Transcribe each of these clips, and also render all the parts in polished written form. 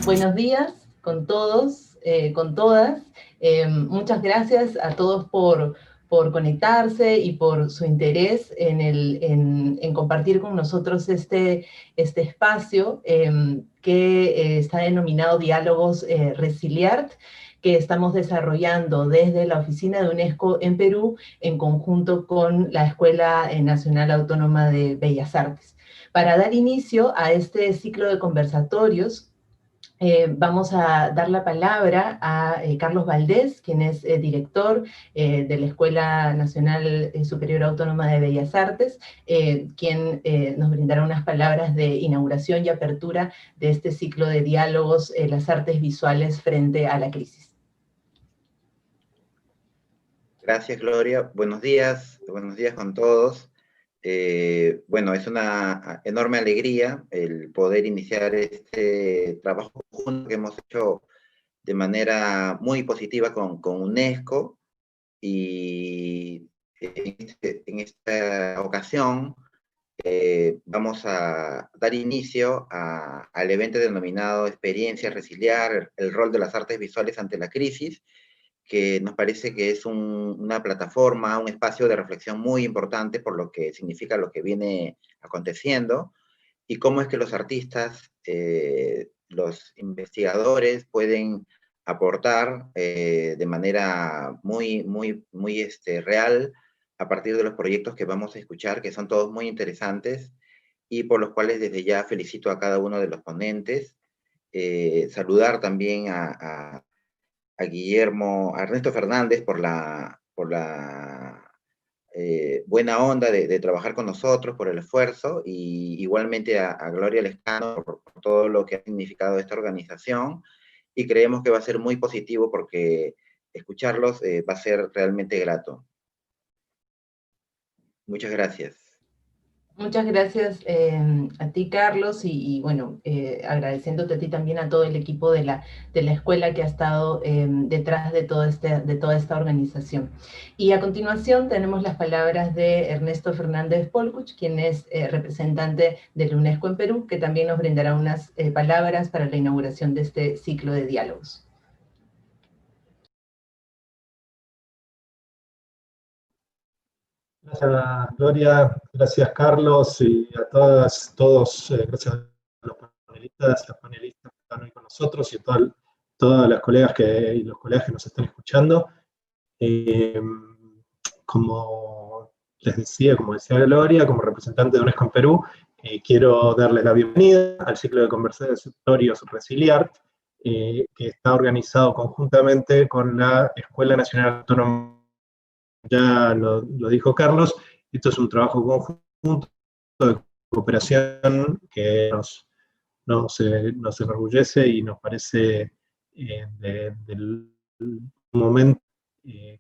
Buenos días con todos, con todas. Muchas gracias a todos por conectarse y por su interés en compartir con nosotros este espacio que está denominado Diálogos Resiliart, que estamos desarrollando desde la Oficina de UNESCO en Perú en conjunto con la Escuela Nacional Autónoma de Bellas Artes. Para dar inicio a este ciclo de conversatorios, vamos a dar la palabra a Carlos Valdés, quien es director de la Escuela Nacional Superior Autónoma de Bellas Artes, quien nos brindará unas palabras de inauguración y apertura de este ciclo de diálogos, las artes visuales frente a la crisis. Gracias, Gloria. Buenos días con todos. Bueno, es una enorme alegría el poder iniciar este trabajo conjunto que hemos hecho de manera muy positiva con UNESCO, y en esta ocasión vamos a dar inicio al evento denominado Experiencia Resiliar, el rol de las artes visuales ante la crisis, que nos parece que es una plataforma, un espacio de reflexión muy importante por lo que significa lo que viene aconteciendo, y cómo es que los artistas, los investigadores pueden aportar de manera muy real a partir de los proyectos que vamos a escuchar, que son todos muy interesantes, y por los cuales desde ya felicito a cada uno de los ponentes. Saludar también a Guillermo, a Ernesto Fernández por la buena onda de trabajar con nosotros, por el esfuerzo, y igualmente a Gloria Lescano por todo lo que ha significado esta organización, y creemos que va a ser muy positivo porque escucharlos va a ser realmente grato. Muchas gracias. Muchas gracias a ti, Carlos, y bueno, agradeciéndote a ti también, a todo el equipo de la escuela que ha estado detrás de toda esta organización. Y a continuación tenemos las palabras de Ernesto Fernández Polkuch, quien es representante de la UNESCO en Perú, que también nos brindará unas palabras para la inauguración de este ciclo de diálogos. Gracias, Gloria, gracias, Carlos, y a todas, todos, gracias a los panelistas, las panelistas que están hoy con nosotros, y a todas las colegas y los colegas que nos están escuchando. Como les decía, como decía Gloria, como representante de UNESCO en Perú, quiero darles la bienvenida al ciclo de conversatorios Resiliart, que está organizado conjuntamente con la Escuela Nacional Autónoma. Ya lo dijo Carlos, esto es un trabajo conjunto de cooperación que nos enorgullece y nos parece del momento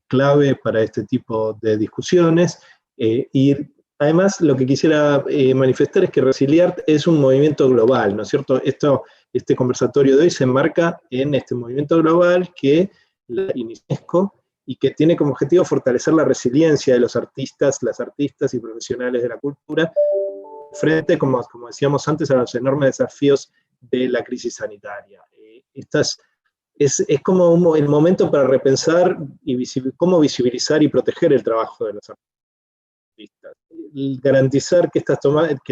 clave para este tipo de discusiones. Y además lo que quisiera manifestar es que Resiliart es un movimiento global, ¿no es cierto? Este conversatorio de hoy se enmarca en este movimiento global que la UNESCO, y que tiene como objetivo fortalecer la resiliencia de los artistas, las artistas y profesionales de la cultura, frente, como decíamos antes, a los enormes desafíos de la crisis sanitaria. Es como el momento para repensar y cómo visibilizar y proteger el trabajo de los artistas. Y garantizar que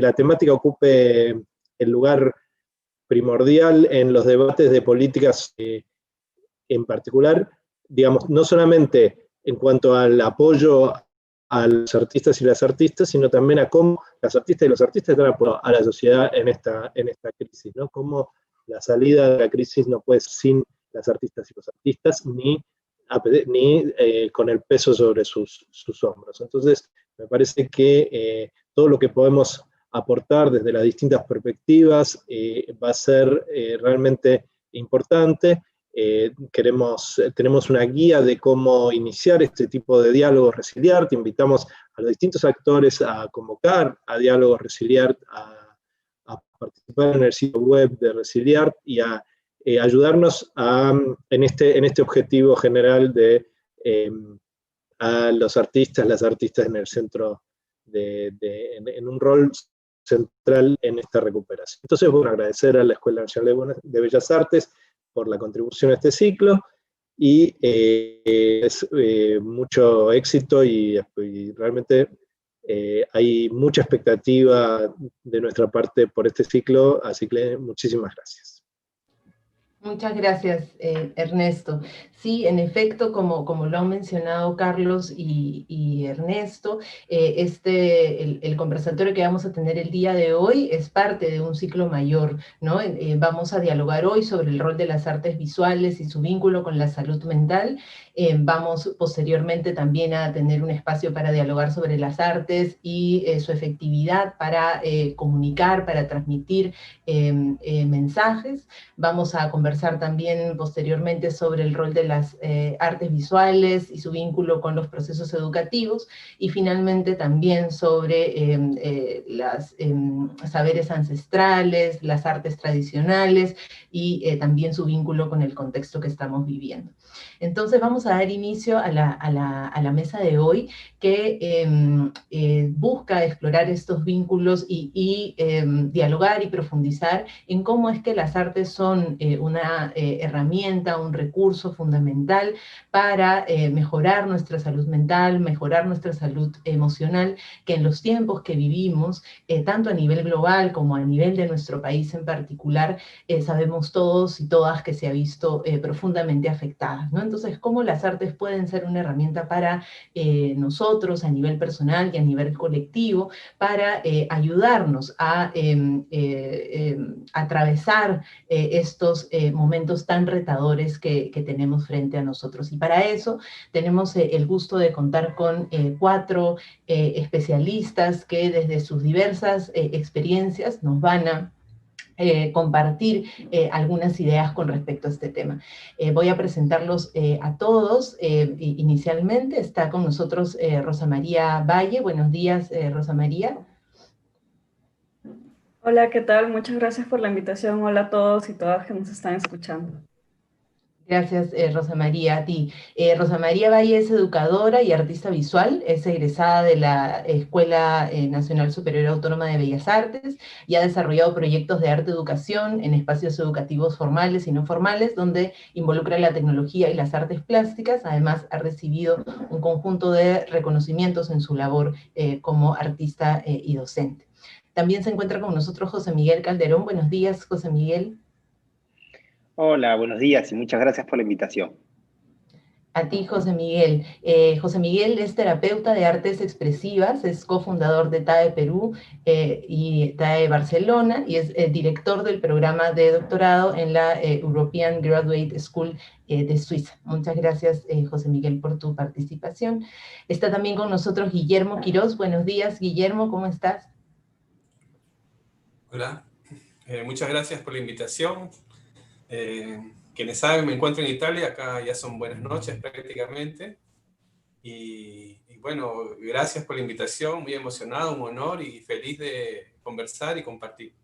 la temática ocupe el lugar primordial en los debates de políticas en particular, digamos, no solamente en cuanto al apoyo a los artistas y las artistas, sino también a cómo las artistas y los artistas están apoyando a la sociedad en esta crisis, ¿no? Cómo la salida de la crisis no puede ser sin las artistas y los artistas, ni con el peso sobre sus hombros. Entonces, me parece que todo lo que podemos aportar desde las distintas perspectivas va a ser realmente importante. Tenemos una guía de cómo iniciar este tipo de diálogos Resiliart. Invitamos a los distintos actores a convocar a diálogos Resiliart, a participar en el sitio web de Resiliart y a ayudarnos en este objetivo general de a los artistas, las artistas en el centro, en un rol central en esta recuperación. Entonces, bueno, agradecer a la Escuela Nacional de Bellas Artes por la contribución a este ciclo, y mucho éxito, y realmente hay mucha expectativa de nuestra parte por este ciclo, así que muchísimas gracias. Muchas gracias, Ernesto. Sí, en efecto, como lo han mencionado Carlos y Ernesto, el conversatorio que vamos a tener el día de hoy es parte de un ciclo mayor, ¿no? Vamos a dialogar hoy sobre el rol de las artes visuales y su vínculo con la salud mental. Vamos posteriormente también a tener un espacio para dialogar sobre las artes y su efectividad para comunicar, para transmitir mensajes. Vamos a conversar también posteriormente sobre el rol de las artes visuales y su vínculo con los procesos educativos, y finalmente también sobre los saberes ancestrales, las artes tradicionales y también su vínculo con el contexto que estamos viviendo. Entonces vamos a dar inicio a la mesa de hoy, que busca explorar estos vínculos y dialogar y profundizar en cómo es que las artes son una herramienta, un recurso fundamental para mejorar nuestra salud mental, mejorar nuestra salud emocional, que en los tiempos que vivimos, tanto a nivel global como a nivel de nuestro país en particular, sabemos todos y todas que se ha visto profundamente afectada, ¿no? Entonces, cómo las artes pueden ser una herramienta para nosotros a nivel personal y a nivel colectivo, para ayudarnos a atravesar estos momentos tan retadores que tenemos frente a nosotros. Y para eso tenemos el gusto de contar con 4 especialistas que desde sus diversas experiencias nos van a compartir algunas ideas con respecto a este tema. Voy a presentarlos a todos. Inicialmente está con nosotros Rosa María Valle. Buenos días, Rosa María. Hola, ¿qué tal? Muchas gracias por la invitación. Hola a todos y todas que nos están escuchando. Gracias, Rosa María, a ti. Rosa María Valle es educadora y artista visual, es egresada de la Escuela Nacional Superior Autónoma de Bellas Artes y ha desarrollado proyectos de arte-educación en espacios educativos formales y no formales, donde involucra la tecnología y las artes plásticas. Además, ha recibido un conjunto de reconocimientos en su labor como artista y docente. También se encuentra con nosotros José Miguel Calderón. Buenos días, José Miguel. Hola, buenos días y muchas gracias por la invitación. A ti, José Miguel. José Miguel es terapeuta de artes expresivas, es cofundador de TAE Perú y TAE Barcelona, y es director del programa de doctorado en la European Graduate School de Suiza. Muchas gracias, José Miguel, por tu participación. Está también con nosotros Guillermo Quirós. Buenos días, Guillermo, ¿cómo estás? Hola, muchas gracias por la invitación. Quienes saben, me encuentro en Italia, acá ya son buenas noches prácticamente. Y bueno, gracias por la invitación, muy emocionado, un honor y feliz de conversar y compartir.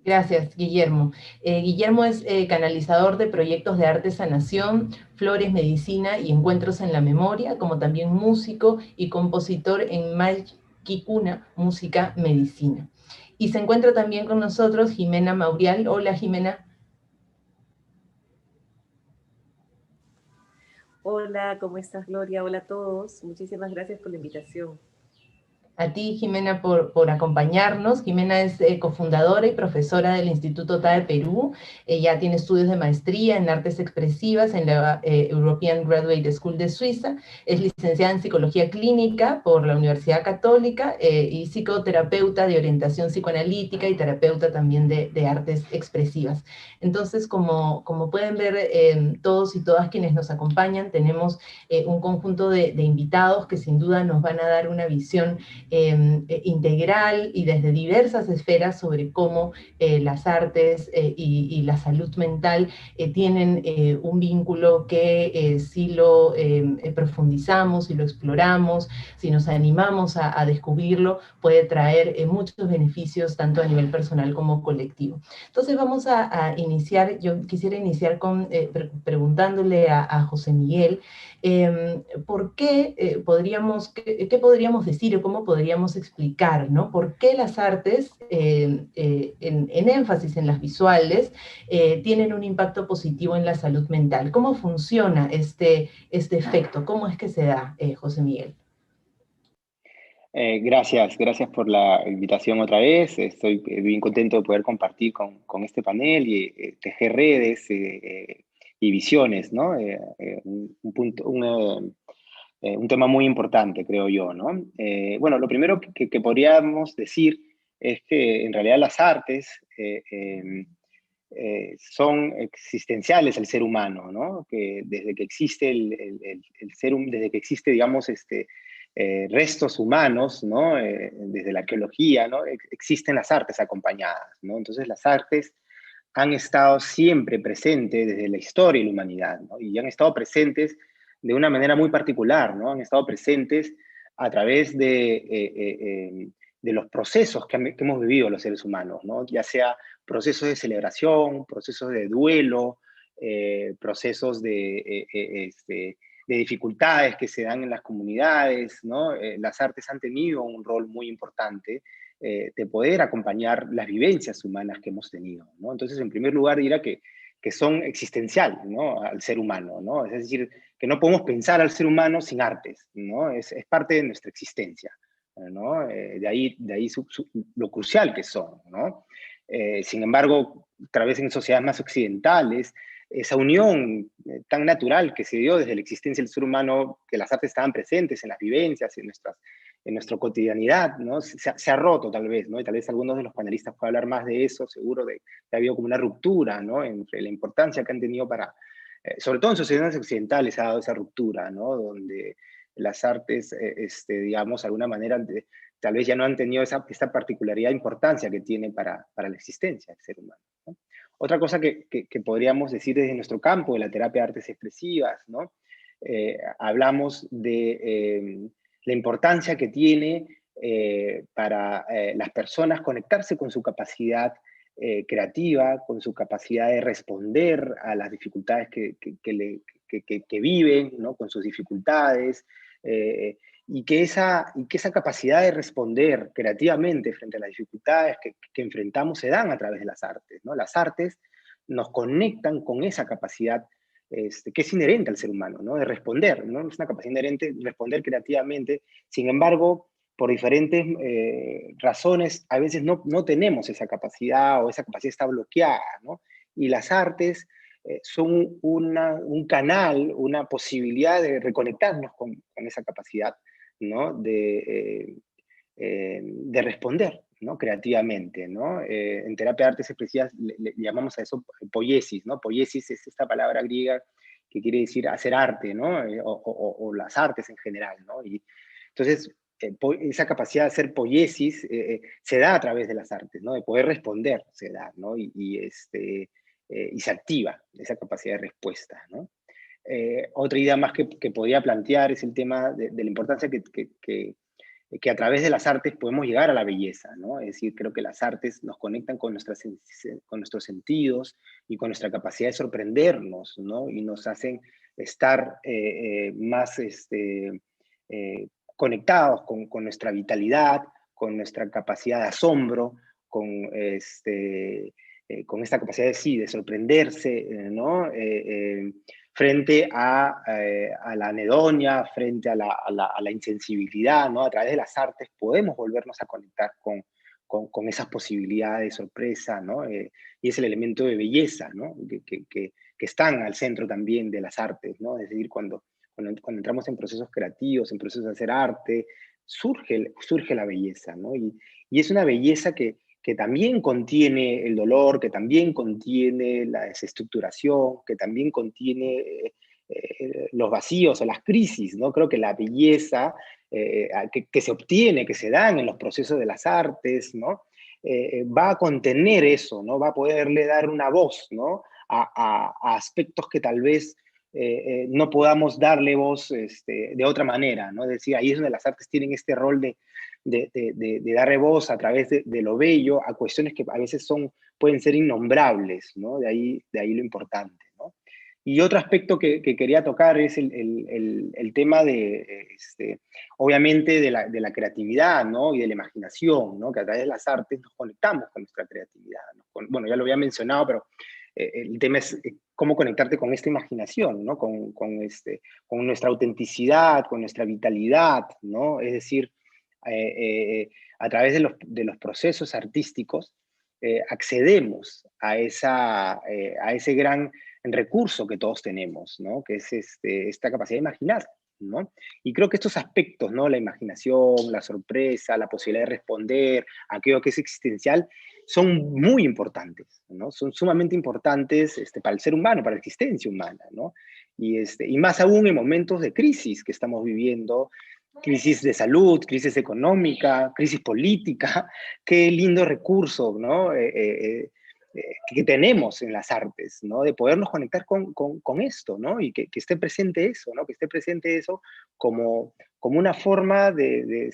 Gracias, Guillermo. Guillermo es canalizador de proyectos de arte sanación, flores, medicina y encuentros en la memoria, como también músico y compositor en Malquicuna, música, medicina. Y se encuentra también con nosotros Jimena Maurial. Hola, Jimena. Hola, ¿cómo estás, Gloria? Hola a todos. Muchísimas gracias por la invitación. A ti, Jimena, por acompañarnos. Jimena es cofundadora y profesora del Instituto TAE Perú. Ella tiene estudios de maestría en artes expresivas en la European Graduate School de Suiza. Es licenciada en psicología clínica por la Universidad Católica y psicoterapeuta de orientación psicoanalítica y terapeuta también de artes expresivas. Entonces, como pueden ver todos y todas quienes nos acompañan, tenemos un conjunto de invitados que sin duda nos van a dar una visión integral y desde diversas esferas sobre cómo las artes y la salud mental tienen un vínculo que si lo profundizamos, si lo exploramos, si nos animamos a descubrirlo, puede traer muchos beneficios tanto a nivel personal como colectivo. Entonces vamos a iniciar, yo quisiera iniciar con preguntándole a José Miguel, ¿por qué qué podríamos decir o cómo podríamos explicar, ¿no? ¿Por qué las artes, en énfasis en las visuales, tienen un impacto positivo en la salud mental? ¿Cómo funciona este efecto? ¿Cómo es que se da, José Miguel? Gracias por la invitación otra vez. Estoy bien contento de poder compartir con este panel y tejer redes y visiones, ¿no? Un tema muy importante, creo yo, ¿no? Bueno, lo primero que podríamos decir es que en realidad las artes son existenciales al ser humano, ¿no? Que desde que existe desde que existe, digamos, restos humanos, ¿no? Desde la arqueología, ¿no? Existen las artes acompañadas, ¿no? Entonces las artes han estado siempre presentes desde la historia y la humanidad, ¿no? Y han estado presentes de una manera muy particular, ¿no? Han estado presentes a través de los procesos que hemos vivido los seres humanos, ¿no? Ya sea procesos de celebración, procesos de duelo, procesos de dificultades que se dan en las comunidades, ¿no? Las artes han tenido un rol muy importante de poder acompañar las vivencias humanas que hemos tenido, ¿no? Entonces, en primer lugar, diría que son existenciales, ¿no? Al ser humano, ¿no? Es decir, que no podemos pensar al ser humano sin artes, ¿no? Es parte de nuestra existencia, ¿no? De ahí lo crucial que son, ¿no? Sin embargo, tal vez en sociedades más occidentales, esa unión tan natural que se dio desde la existencia del ser humano, que las artes estaban presentes en las vivencias, en nuestra cotidianidad, ¿no? Se ha roto tal vez, ¿no? Y tal vez algunos de los panelistas puedan hablar más de eso, seguro de que ha habido como una ruptura, ¿no? Entre la importancia que han tenido sobre todo en sociedades occidentales ha dado esa ruptura, ¿no? Donde las artes, digamos, de alguna manera, tal vez ya no han tenido esta particularidad de importancia que tiene para la existencia del ser humano, ¿no? Otra cosa que podríamos decir desde nuestro campo de la terapia de artes expresivas, ¿no? Hablamos de la importancia que tiene para las personas conectarse con su capacidad creativa, con su capacidad de responder a las dificultades que viven, ¿no? Con sus dificultades, y que esa capacidad de responder creativamente frente a las dificultades que enfrentamos se dan a través de las artes, ¿no? Las artes nos conectan con esa capacidad que es inherente al ser humano, ¿no? De responder, ¿no? Es una capacidad inherente de responder creativamente. Sin embargo, por diferentes razones, a veces no tenemos esa capacidad o esa capacidad está bloqueada, ¿no? Y las artes son un canal, una posibilidad de reconectarnos con esa capacidad, ¿no? De responder, ¿no? Creativamente, ¿no? En terapia de artes expresivas le llamamos a eso poiesis, ¿no? Poiesis es esta palabra griega que quiere decir hacer arte, ¿no? O las artes en general, ¿no? Y entonces, esa capacidad de hacer poiesis se da a través de las artes, ¿no? De poder responder se da, ¿no? Y se activa esa capacidad de respuesta, ¿no? Otra idea más que podría plantear es el tema de la importancia que que a través de las artes podemos llegar a la belleza, ¿no? Es decir, creo que las artes nos conectan con nuestros sentidos y con nuestra capacidad de sorprendernos, ¿no? Y nos hacen estar más conectados con nuestra vitalidad, con nuestra capacidad de asombro, con esta capacidad de sí, de sorprenderse, ¿no? Frente a la anedonia, frente a la insensibilidad, ¿no? A través de las artes podemos volvernos a conectar con esas posibilidades de sorpresa, ¿no? Y es el elemento de belleza, ¿no? Que están al centro también de las artes, ¿no? Es decir, cuando entramos en procesos creativos, en procesos de hacer arte, surge la belleza, ¿no? Y es una belleza que también contiene el dolor, que también contiene la desestructuración, que también contiene los vacíos o las crisis, ¿no? Creo que la belleza que se obtiene, que se dan en los procesos de las artes, ¿no? Va a contener eso, ¿no? Va a poderle dar una voz, ¿no? A aspectos que tal vez no podamos darle voz de otra manera, ¿no? Es decir, ahí es donde las artes tienen este rol de darle voz a través de lo bello a cuestiones que a veces pueden ser innombrables, ¿no? De ahí lo importante, ¿no? Y otro aspecto que quería tocar es el tema obviamente, de la creatividad, ¿no? Y de la imaginación, ¿no? Que a través de las artes nos conectamos con nuestra creatividad, ¿no? Bueno, ya lo había mencionado, pero el tema es cómo conectarte con esta imaginación, ¿no? Con nuestra autenticidad, con nuestra vitalidad, ¿no? Es decir, a través de los procesos artísticos accedemos a ese gran recurso que todos tenemos, ¿no? Que es esta capacidad de imaginar, ¿no? Y creo que estos aspectos, ¿no? La imaginación, la sorpresa, la posibilidad de responder, aquello que es existencial, son muy importantes, ¿no? Son sumamente importantes para el ser humano, para la existencia humana, ¿no? Y más aún en momentos de crisis que estamos viviendo, crisis de salud, crisis económica, crisis política, qué lindo recurso, ¿no? Que tenemos en las artes, ¿no? De podernos conectar con esto, ¿no? Y que esté presente eso, ¿no? Que esté presente eso como una forma de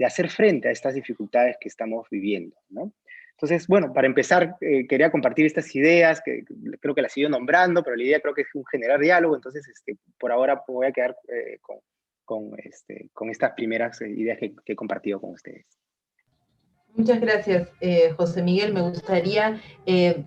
hacer frente a estas dificultades que estamos viviendo, ¿no? Entonces, bueno, para empezar, quería compartir estas ideas, que creo que las he ido nombrando, pero la idea creo que es generar diálogo, entonces por ahora me voy a quedar con estas primeras ideas que he compartido con ustedes. Muchas gracias, José Miguel. Me gustaría,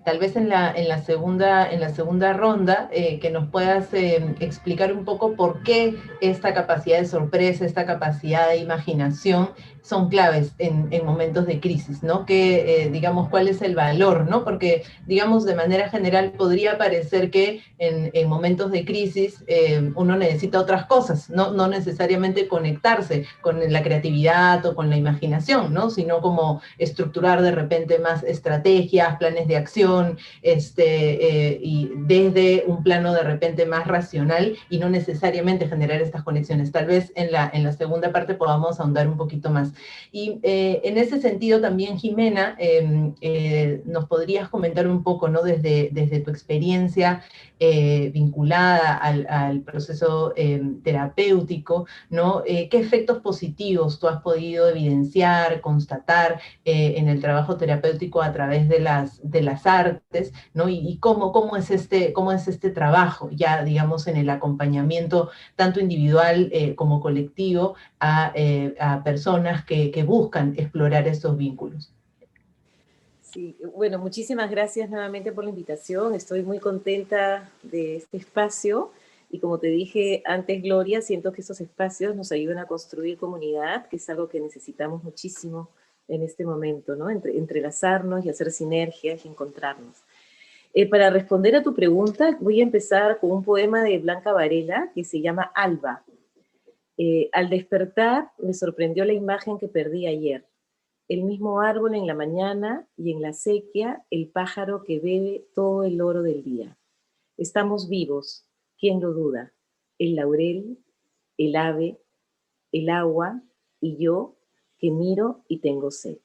tal vez en la segunda ronda, que nos puedas explicar un poco por qué esta capacidad de sorpresa, esta capacidad de imaginación son claves en momentos de crisis, ¿no? Que, digamos, cuál es el valor, ¿no? Porque, digamos, de manera general podría parecer que en momentos de crisis uno necesita otras cosas, no necesariamente conectarse con la creatividad o con la imaginación, ¿no? Sino como estructurar de repente más estrategias, planes de acción, y desde un plano de repente más racional y no necesariamente generar estas conexiones. Tal vez en la segunda parte podamos ahondar un poquito más. Y en ese sentido también, Jimena, nos podrías comentar un poco, ¿no? Desde tu experiencia vinculada al proceso terapéutico, ¿no? ¿Qué efectos positivos tú has podido evidenciar, constatar en el trabajo terapéutico a través de las artes, ¿no? Y cómo es este trabajo, ya digamos en el acompañamiento tanto individual como colectivo a personas que buscan explorar estos vínculos? Sí, bueno, muchísimas gracias nuevamente por la invitación. Estoy muy contenta de este espacio y como te dije antes, Gloria, siento que estos espacios nos ayudan a construir comunidad, que es algo que necesitamos muchísimo en este momento, ¿no? Entrelazarnos y hacer sinergias y encontrarnos. Para responder a tu pregunta, voy a empezar con un poema de Blanca Varela que se llama Alba. Al despertar me sorprendió la imagen que perdí ayer. El mismo árbol en la mañana y en la sequía el pájaro que bebe todo el oro del día. Estamos vivos, ¿quién lo duda? El laurel, el ave, el agua y yo que miro y tengo sed.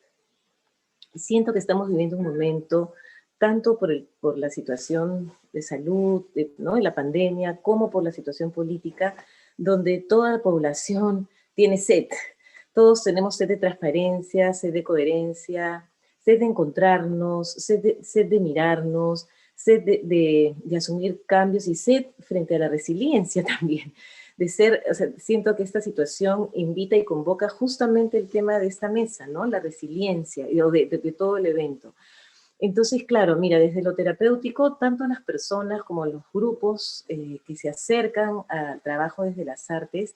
Siento que estamos viviendo un momento, tanto por la situación de salud, ¿no? de la pandemia, como por la situación política, donde toda la población tiene sed, Todos tenemos sed de transparencia, sed de coherencia, sed de encontrarnos, sed de mirarnos, sed de asumir cambios y sed frente a la resiliencia también. De ser, o sea, siento que esta situación invita y convoca justamente el tema de esta mesa, ¿no? La resiliencia, o de todo el evento. Entonces, claro, mira, desde lo terapéutico, tanto las personas como los grupos que se acercan al trabajo desde las artes,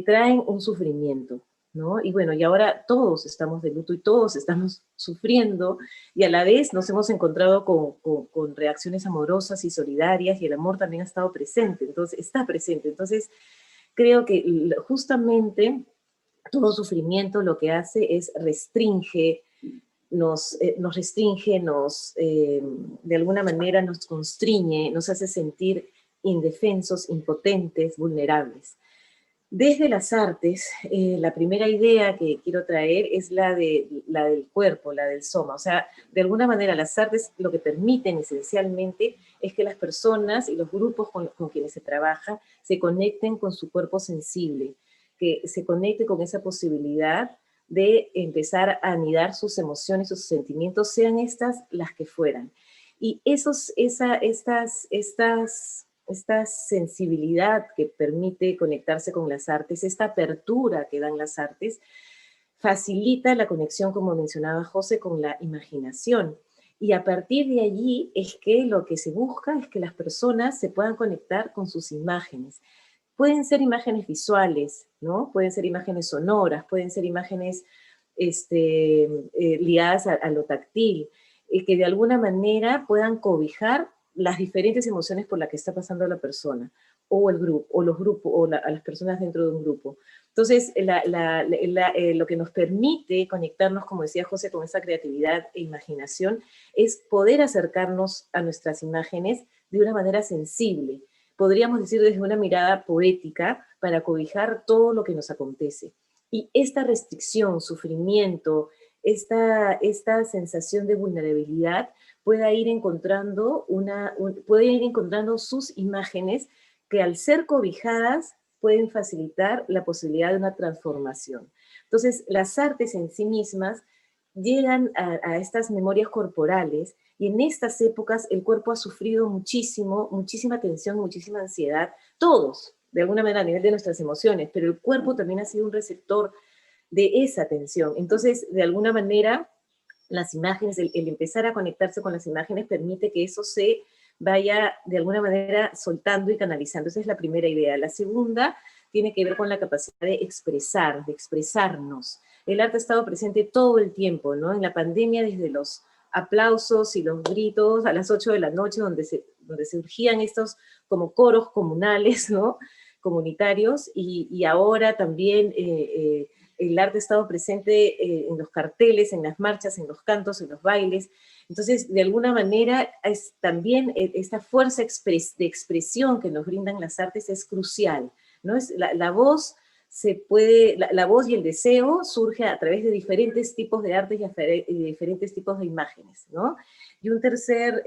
traen un sufrimiento, ¿no? Y bueno, y ahora todos estamos de luto y todos estamos sufriendo, y a la vez nos hemos encontrado con reacciones amorosas y solidarias, y el amor también ha estado presente, entonces, está presente. Entonces, creo que justamente todo sufrimiento lo que hace es restringe, nos restringe, de alguna manera nos constriñe, nos hace sentir indefensos, impotentes, vulnerables. Desde las artes, la primera idea que quiero traer es la del cuerpo, la del soma. O sea, de alguna manera las artes lo que permiten esencialmente es que las personas y los grupos con quienes se trabaja se conecten con su cuerpo sensible, que se conecte con esa posibilidad de empezar a anidar sus emociones, sus sentimientos, sean estas las que fueran. Y esta sensibilidad que permite conectarse con las artes, esta apertura que dan las artes, facilita la conexión, como mencionaba José, con la imaginación. Y a partir de allí es que lo que se busca es que las personas se puedan conectar con sus imágenes. Pueden ser imágenes visuales, ¿no? Pueden ser imágenes sonoras, pueden ser imágenes ligadas a lo táctil, que de alguna manera puedan cobijar las diferentes emociones por las que está pasando la persona, o el grupo, o los grupos, o a las personas dentro de un grupo. Entonces, lo que nos permite conectarnos, como decía José, con esa creatividad e imaginación, es poder acercarnos a nuestras imágenes de una manera sensible, podríamos decir desde una mirada poética, para cobijar todo lo que nos acontece. Y esta restricción, sufrimiento, esta sensación de vulnerabilidad puede ir encontrando sus imágenes que, al ser cobijadas, pueden facilitar la posibilidad de una transformación. Entonces, las artes en sí mismas llegan a estas memorias corporales, y en estas épocas el cuerpo ha sufrido muchísima tensión, muchísima ansiedad, todos, de alguna manera, a nivel de nuestras emociones, pero el cuerpo también ha sido un receptor de esa tensión. Entonces, de alguna manera, las imágenes, el empezar a conectarse con las imágenes permite que eso se vaya de alguna manera soltando y canalizando. Esa es la primera idea. La segunda tiene que ver con la capacidad de expresar, de expresarnos. El arte ha estado presente todo el tiempo, ¿no? En la pandemia, desde los aplausos y los gritos a las 8 de la noche, donde surgían estos como coros comunales, ¿no? Comunitarios, y ahora también el arte ha estado presente en los carteles, en las marchas, en los cantos, en los bailes. Entonces, de alguna manera, también esta fuerza de expresión que nos brindan las artes es crucial, ¿no? La voz la voz y el deseo surge a través de diferentes tipos de artes y diferentes tipos de imágenes, ¿no? Y un tercer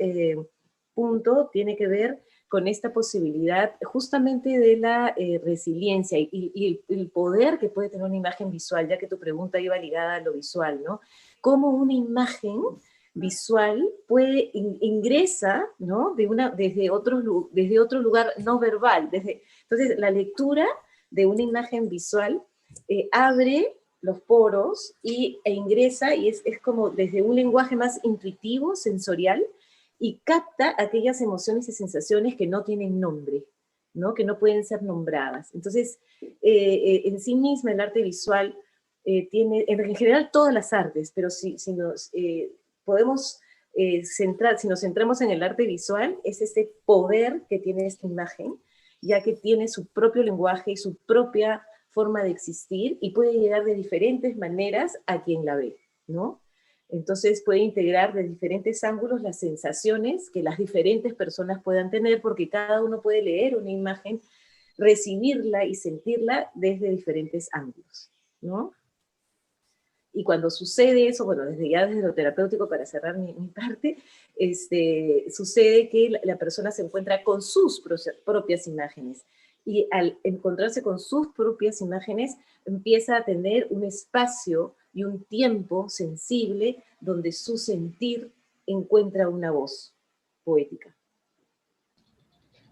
punto tiene que ver con esta posibilidad justamente de la resiliencia y el poder que puede tener una imagen visual, ya que tu pregunta iba ligada a lo visual, ¿no? Cómo una imagen visual ingresa, ¿no? Desde otro lugar no verbal. Entonces, la lectura de una imagen visual abre los poros e ingresa, y es como desde un lenguaje más intuitivo, sensorial, y capta aquellas emociones y sensaciones que no tienen nombre, ¿no? Que no pueden ser nombradas. Entonces, en sí misma el arte visual tiene, en general todas las artes, pero si nos centramos en el arte visual, es ese poder que tiene esta imagen, ya que tiene su propio lenguaje y su propia forma de existir, y puede llegar de diferentes maneras a quien la ve, ¿no? Entonces puede integrar de diferentes ángulos las sensaciones que las diferentes personas puedan tener, porque cada uno puede leer una imagen, recibirla y sentirla desde diferentes ángulos, ¿no? Y cuando sucede eso, bueno, desde lo terapéutico, para cerrar mi parte, sucede que la persona se encuentra con sus propias imágenes, y al encontrarse con sus propias imágenes, empieza a tener un espacio y un tiempo sensible donde su sentir encuentra una voz poética.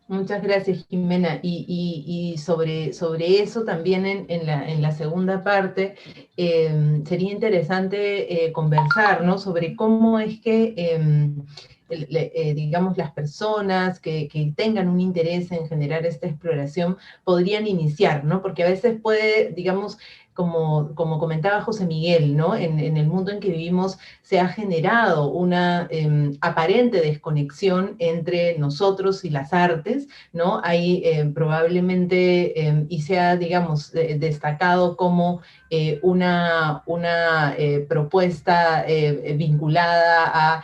Muchas gracias, Jimena. Y sobre eso también en la segunda parte sería interesante conversar, ¿no? Sobre cómo es que, digamos, las personas que tengan un interés en generar esta exploración podrían iniciar, ¿no? Porque a veces puede, digamos, como comentaba José Miguel, ¿no? En el mundo en que vivimos se ha generado una aparente desconexión entre nosotros y las artes, ¿no? Hay probablemente, y se ha, digamos, destacado como una propuesta vinculada a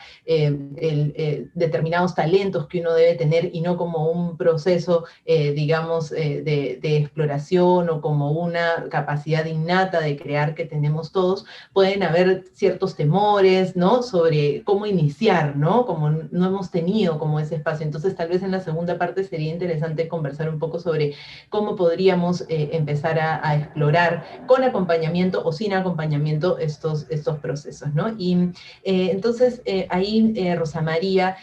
determinados talentos que uno debe tener y no como un proceso, digamos, de exploración o como una capacidad innata de crear que tenemos todos. Pueden haber ciertos temores, ¿no? Sobre cómo iniciar, ¿no? Como no hemos tenido como ese espacio. Entonces, tal vez en la segunda parte sería interesante conversar un poco sobre cómo podríamos empezar a explorar con acompañamiento o sin acompañamiento estos procesos, ¿no? Y entonces, ahí, Rosa María,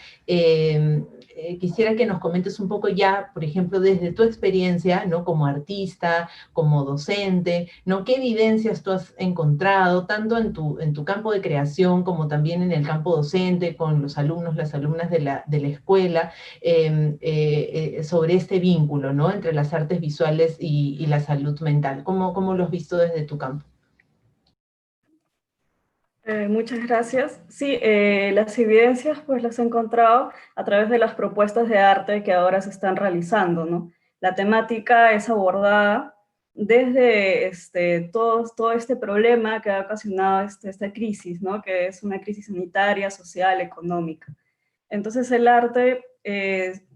quisiera que nos comentes un poco ya, por ejemplo, desde tu experiencia, ¿no? Como artista, como docente, ¿no? ¿Qué evidencias tú has encontrado, tanto en tu campo de creación como también en el campo docente, con los alumnos, las alumnas de la escuela, sobre este vínculo, ¿no? Entre las artes visuales y la salud mental? ¿Cómo lo has visto desde tu campo? Muchas gracias. Sí, las evidencias pues las he encontrado a través de las propuestas de arte que ahora se están realizando, ¿no? La temática es abordada desde todo este problema que ha ocasionado esta crisis, ¿no? Que es una crisis sanitaria, social, económica. Entonces el arte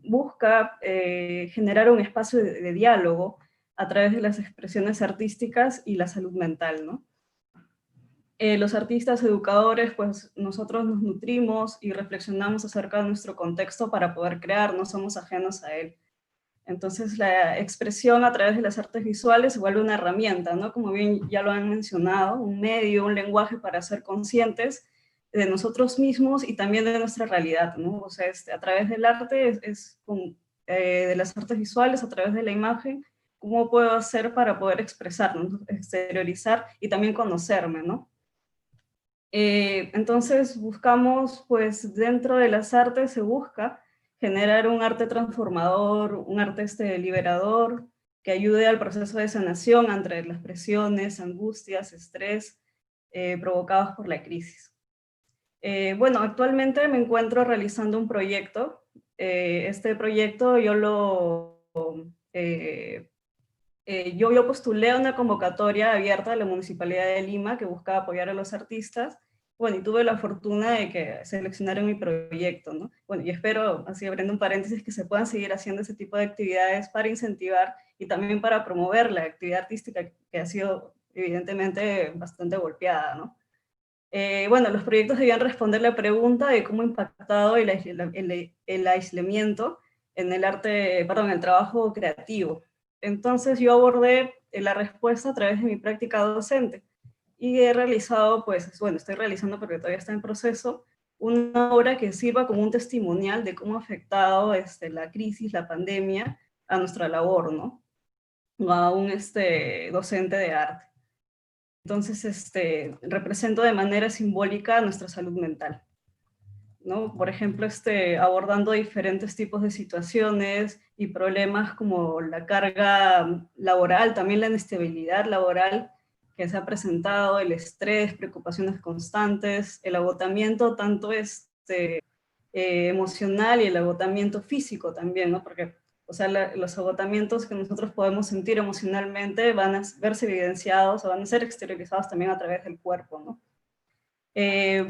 busca generar un espacio de diálogo a través de las expresiones artísticas y la salud mental, ¿no? Los artistas educadores, pues nosotros nos nutrimos y reflexionamos acerca de nuestro contexto para poder crear, no somos ajenos a él. Entonces la expresión a través de las artes visuales se vuelve una herramienta, ¿no? Como bien ya lo han mencionado, un medio, un lenguaje para ser conscientes de nosotros mismos y también de nuestra realidad, ¿no? O sea, a través del arte, de las artes visuales, a través de la imagen, ¿cómo puedo hacer para poder expresarnos, exteriorizar y también conocerme, ¿no? Entonces buscamos, pues dentro de las artes se busca generar un arte transformador, un arte liberador, que ayude al proceso de sanación entre las presiones, angustias, estrés provocados por la crisis. Bueno, actualmente me encuentro realizando un proyecto. Este proyecto yo postulé a una convocatoria abierta de la Municipalidad de Lima que buscaba apoyar a los artistas. Bueno, y tuve la fortuna de que seleccionaran mi proyecto, ¿no? Bueno, y espero, así abriendo un paréntesis, que se puedan seguir haciendo ese tipo de actividades para incentivar y también para promover la actividad artística que ha sido evidentemente bastante golpeada, ¿no? Bueno, los proyectos debían responder la pregunta de cómo ha impactado el aislamiento en el trabajo creativo. Entonces yo abordé la respuesta a través de mi práctica docente y he realizado, pues, bueno, estoy realizando porque todavía está en proceso, una obra que sirva como un testimonial de cómo ha afectado la crisis, la pandemia, a nuestra labor, ¿no? A un docente de arte. Entonces, represento de manera simbólica nuestra salud mental, ¿no? Por ejemplo, abordando diferentes tipos de situaciones y problemas como la carga laboral, también la inestabilidad laboral que se ha presentado, el estrés, preocupaciones constantes, el agotamiento tanto emocional y el agotamiento físico también, ¿no? Porque, o sea, los agotamientos que nosotros podemos sentir emocionalmente van a verse evidenciados o van a ser exteriorizados también a través del cuerpo, ¿no?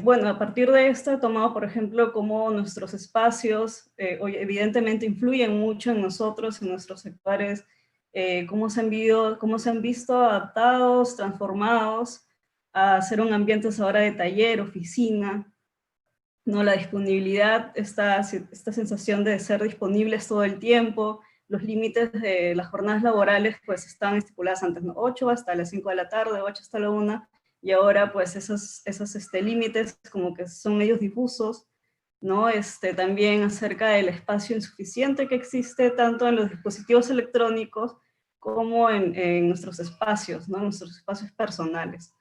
Bueno, a partir de esto he tomado, por ejemplo, cómo nuestros espacios evidentemente influyen mucho en nosotros, en nuestros sectores, cómo se han visto adaptados, transformados a ser un ambiente ahora de taller, oficina, ¿no? La disponibilidad, esta sensación de ser disponibles todo el tiempo, los límites de las jornadas laborales pues están estipuladas antes, ¿no? 8 hasta las 5 de la tarde, 8 hasta la 1, y ahora pues esos límites como que son medios difusos, ¿no? También acerca del espacio insuficiente que existe tanto en los dispositivos electrónicos como en nuestros espacios, ¿no? En nuestros espacios personales.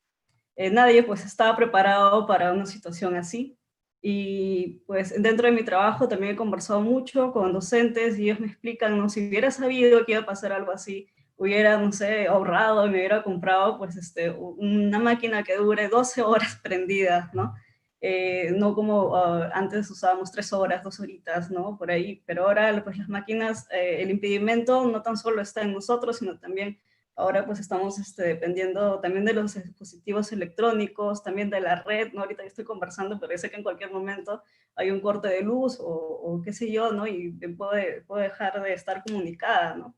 Nadie pues estaba preparado para una situación así, y pues dentro de mi trabajo también he conversado mucho con docentes y ellos me explican, ¿no? Si hubiera sabido que iba a pasar algo así, hubiera, no sé, ahorrado y me hubiera comprado pues una máquina que dure 12 horas prendida, ¿no? No como antes usábamos 3 horas, 2 horitas, ¿no? Por ahí, pero ahora pues las máquinas, el impedimento no tan solo está en nosotros, sino también ahora pues estamos dependiendo también de los dispositivos electrónicos, también de la red, ¿no? Ahorita yo estoy conversando, pero sé que en cualquier momento hay un corte de luz o qué sé yo, ¿no? Y puedo dejar de estar comunicada, ¿no?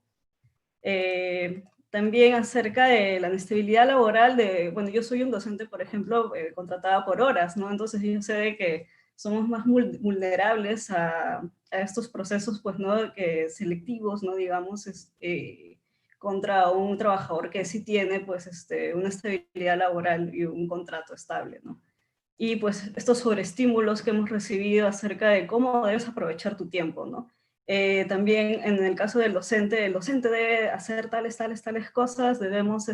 También acerca de la inestabilidad laboral bueno, yo soy un docente, por ejemplo, contratada por horas, ¿no? Entonces yo sé de que somos más vulnerables a estos procesos, pues, ¿no? Selectivos, ¿no? Digamos, contra un trabajador que sí tiene, pues, una estabilidad laboral y un contrato estable, ¿no? Y, pues, estos sobreestímulos que hemos recibido acerca de cómo debes aprovechar tu tiempo, ¿no? También en el caso del docente, el docente debe hacer tales cosas, debemos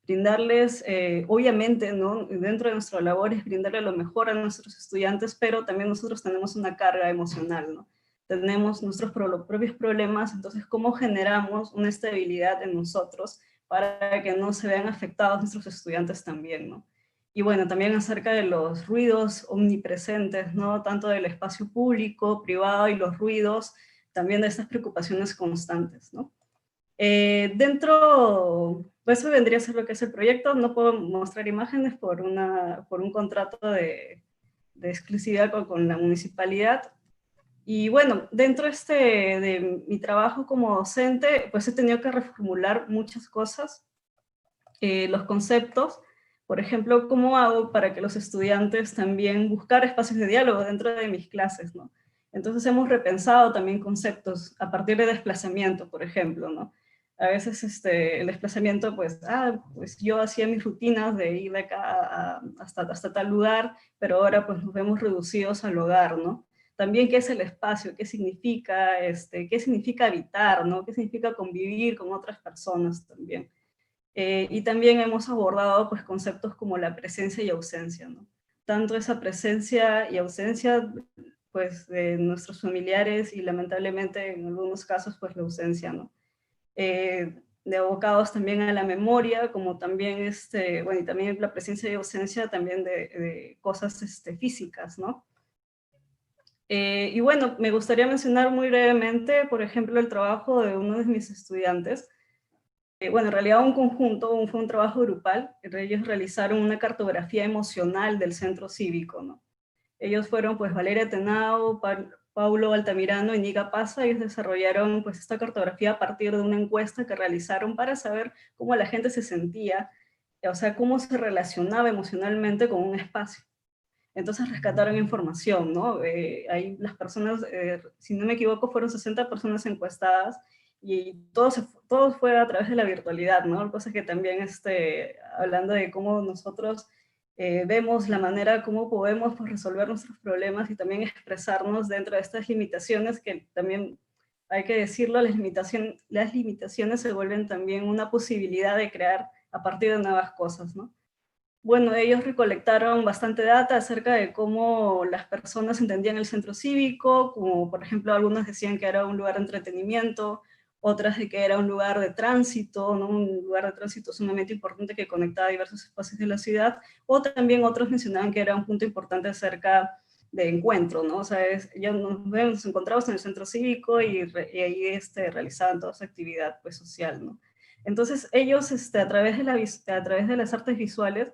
brindarles, obviamente, ¿no? Dentro de nuestra labor es brindarle lo mejor a nuestros estudiantes, pero también nosotros tenemos una carga emocional, ¿no? Tenemos nuestros propios problemas, entonces, ¿cómo generamos una estabilidad en nosotros para que no se vean afectados nuestros estudiantes también, ¿no? Y bueno, también acerca de los ruidos omnipresentes, ¿no? Tanto del espacio público, privado y los ruidos, también de estas preocupaciones constantes, ¿no? Pues eso vendría a ser lo que es el proyecto. No puedo mostrar imágenes por un contrato de exclusividad con la municipalidad. Y bueno, dentro de mi trabajo como docente, pues he tenido que reformular muchas cosas, los conceptos. Por ejemplo, ¿cómo hago para que los estudiantes también buscar espacios de diálogo dentro de mis clases, ¿no? Entonces hemos repensado también conceptos a partir de desplazamiento, por ejemplo, ¿no? A veces el desplazamiento, pues yo hacía mis rutinas de ir de acá hasta tal lugar, pero ahora pues nos vemos reducidos al hogar, ¿no? También qué es el espacio, qué significa habitar, ¿no? Qué significa convivir con otras personas también. Y también hemos abordado pues, conceptos como la presencia y ausencia, ¿no? Tanto esa presencia y ausencia pues, de nuestros familiares y lamentablemente en algunos casos pues, la ausencia, ¿no? De abocados también a la memoria, como también, bueno, y también la presencia y ausencia también de cosas físicas, ¿no? Y bueno, me gustaría mencionar muy brevemente, por ejemplo, el trabajo de uno de mis estudiantes. Bueno, en realidad fue un trabajo grupal. Ellos realizaron una cartografía emocional del centro cívico, ¿no? Ellos fueron, pues, Valeria Tenao, Paulo Altamirano y Niga Paza. Ellos desarrollaron, pues, esta cartografía a partir de una encuesta que realizaron para saber cómo la gente se sentía, o sea, cómo se relacionaba emocionalmente con un espacio. Entonces rescataron información, ¿no? Ahí las personas, si no me equivoco, fueron 60 personas encuestadas, y todo fue a través de la virtualidad, ¿no? Cosa que también, hablando de cómo nosotros vemos la manera como podemos pues, resolver nuestros problemas y también expresarnos dentro de estas limitaciones, que también hay que decirlo, las limitaciones se vuelven también una posibilidad de crear a partir de nuevas cosas, ¿no? Bueno, ellos recolectaron bastante data acerca de cómo las personas entendían el centro cívico, como por ejemplo algunos decían que era un lugar de entretenimiento, otras de que era un lugar de tránsito, ¿no? Un lugar de tránsito sumamente importante que conectaba diversos espacios de la ciudad, o también otros mencionaban que era un punto importante acerca de encuentro, ¿no? O sea, ya nos encontramos en el centro cívico y ahí realizaban toda esa actividad pues, social, ¿no? Entonces ellos a través de las artes visuales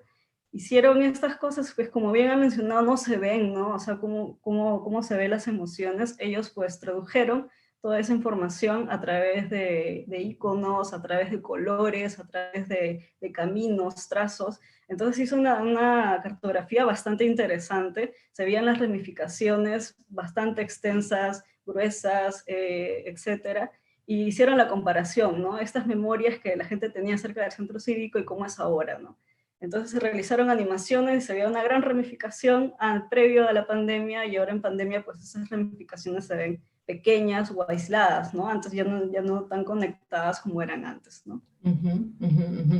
hicieron estas cosas, pues como bien ha mencionado, no se ven, ¿no? O sea, cómo se ven las emociones. Ellos pues tradujeron toda esa información a través de iconos, a través de colores, a través de caminos, trazos. Entonces hizo una cartografía bastante interesante, se veían las ramificaciones bastante extensas, gruesas, etcétera. y hicieron la comparación, ¿no? Estas memorias que la gente tenía acerca del centro cívico y cómo es ahora, ¿no? Entonces se realizaron animaciones, se veía una gran ramificación previo a la pandemia, y ahora en pandemia pues esas ramificaciones se ven pequeñas o aisladas, ¿no? Antes ya no tan conectadas como eran antes, ¿no?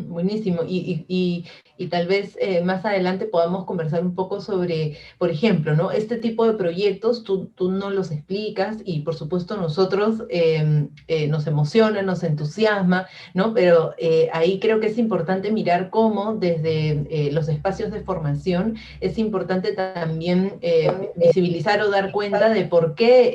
Buenísimo. Y tal vez más adelante podamos conversar un poco sobre, por ejemplo, ¿no? Este tipo de proyectos, tú nos los explicas y por supuesto nosotros nos emociona, nos entusiasma, ¿no? Pero ahí creo que es importante mirar cómo desde los espacios de formación es importante también visibilizar o dar cuenta de por qué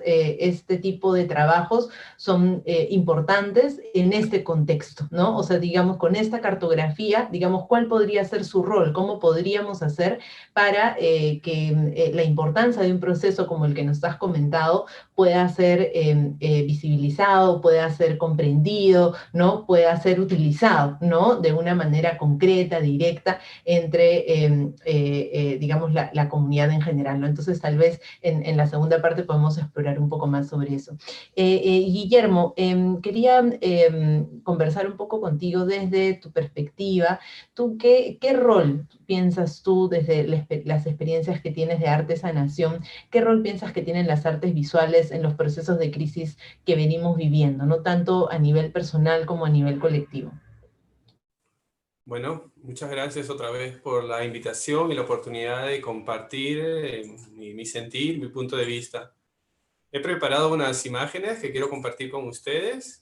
este tipo de trabajos son importantes en este contexto, ¿no? O sea, digamos, con esta cartografía, digamos, ¿cuál podría ser su rol? ¿Cómo podríamos hacer para que la importancia de un proceso como el que nos has comentado pueda ser visibilizado, pueda ser comprendido, ¿no? Pueda ser utilizado, ¿no? De una manera concreta, directa, entre, digamos, la comunidad en general, ¿no? Entonces, tal vez en la segunda parte podemos explorar un poco más sobre eso. Guillermo, quería conversar un poco contigo desde tu perspectiva. ¿Tú qué rol piensas tú desde las experiencias que tienes de arte sanación? ¿Qué rol piensas que tienen las artes visuales en los procesos de crisis que venimos viviendo, no tanto a nivel personal como a nivel colectivo? Bueno, muchas gracias otra vez por la invitación y la oportunidad de compartir mi sentir, mi punto de vista. He preparado unas imágenes que quiero compartir con ustedes.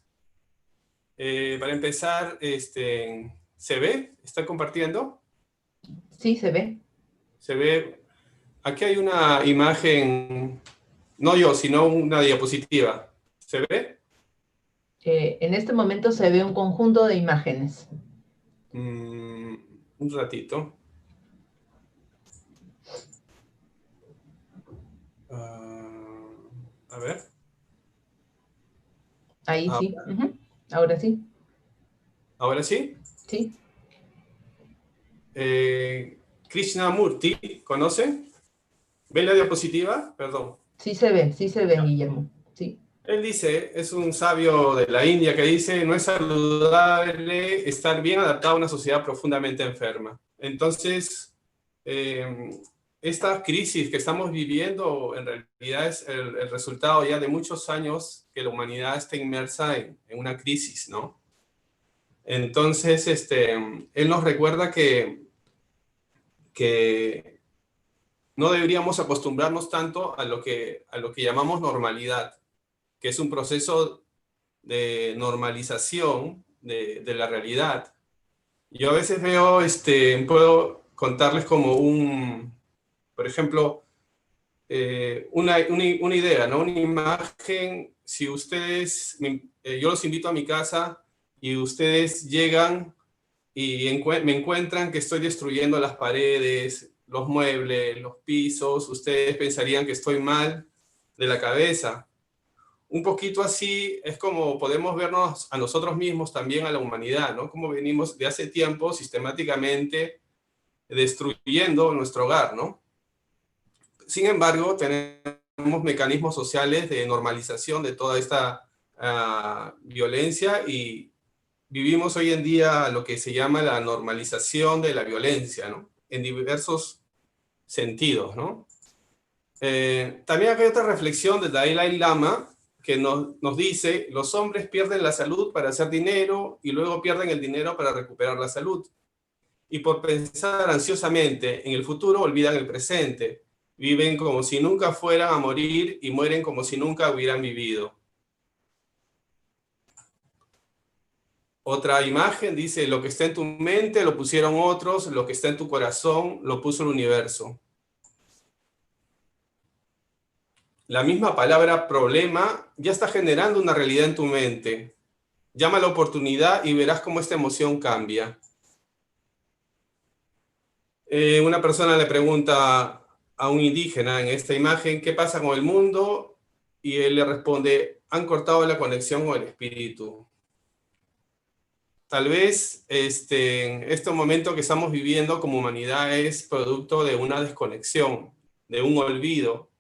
Para empezar, ¿se ve? ¿Están compartiendo? Sí, se ve. Se ve. Aquí hay una imagen, no yo, sino una diapositiva. ¿Se ve? En este momento se ve un conjunto de imágenes. Un ratito. A ver. Ahí sí. Ahora sí. ¿Ahora sí? Sí. Krishnamurti, ¿conoce? ¿Ve la diapositiva? Perdón. Sí se ve, Guillermo. Sí. Él dice, es un sabio de la India que dice, no es saludable estar bien adaptado a una sociedad profundamente enferma. Entonces, esta crisis que estamos viviendo en realidad es el resultado ya de muchos años que la humanidad está inmersa en una crisis, ¿no? Entonces, él nos recuerda que no deberíamos acostumbrarnos tanto a lo que llamamos normalidad, que es un proceso de normalización de la realidad. Yo a veces veo, puedo contarles como por ejemplo, una idea, ¿no? Una imagen. Si ustedes, yo los invito a mi casa y ustedes llegan y me encuentran que estoy destruyendo las paredes, los muebles, los pisos, ustedes pensarían que estoy mal de la cabeza. Un poquito así es como podemos vernos a nosotros mismos, también a la humanidad, ¿no? Como venimos de hace tiempo sistemáticamente destruyendo nuestro hogar, ¿no? Sin embargo, tenemos mecanismos sociales de normalización de toda esta violencia, y vivimos hoy en día lo que se llama la normalización de la violencia, ¿no? En diversos sentidos, ¿no? También hay otra reflexión del Dalai Lama que nos dice, los hombres pierden la salud para hacer dinero y luego pierden el dinero para recuperar la salud. Y por pensar ansiosamente en el futuro olvidan el presente. Viven como si nunca fueran a morir y mueren como si nunca hubieran vivido. Otra imagen dice, lo que está en tu mente lo pusieron otros, lo que está en tu corazón lo puso el universo. La misma palabra problema ya está generando una realidad en tu mente. Llama a la oportunidad y verás cómo esta emoción cambia. Una persona le pregunta a un indígena en esta imagen, ¿qué pasa con el mundo? Y él le responde, han cortado la conexión con el espíritu. Tal vez este momento que estamos viviendo como humanidad es producto de una desconexión, de un olvido,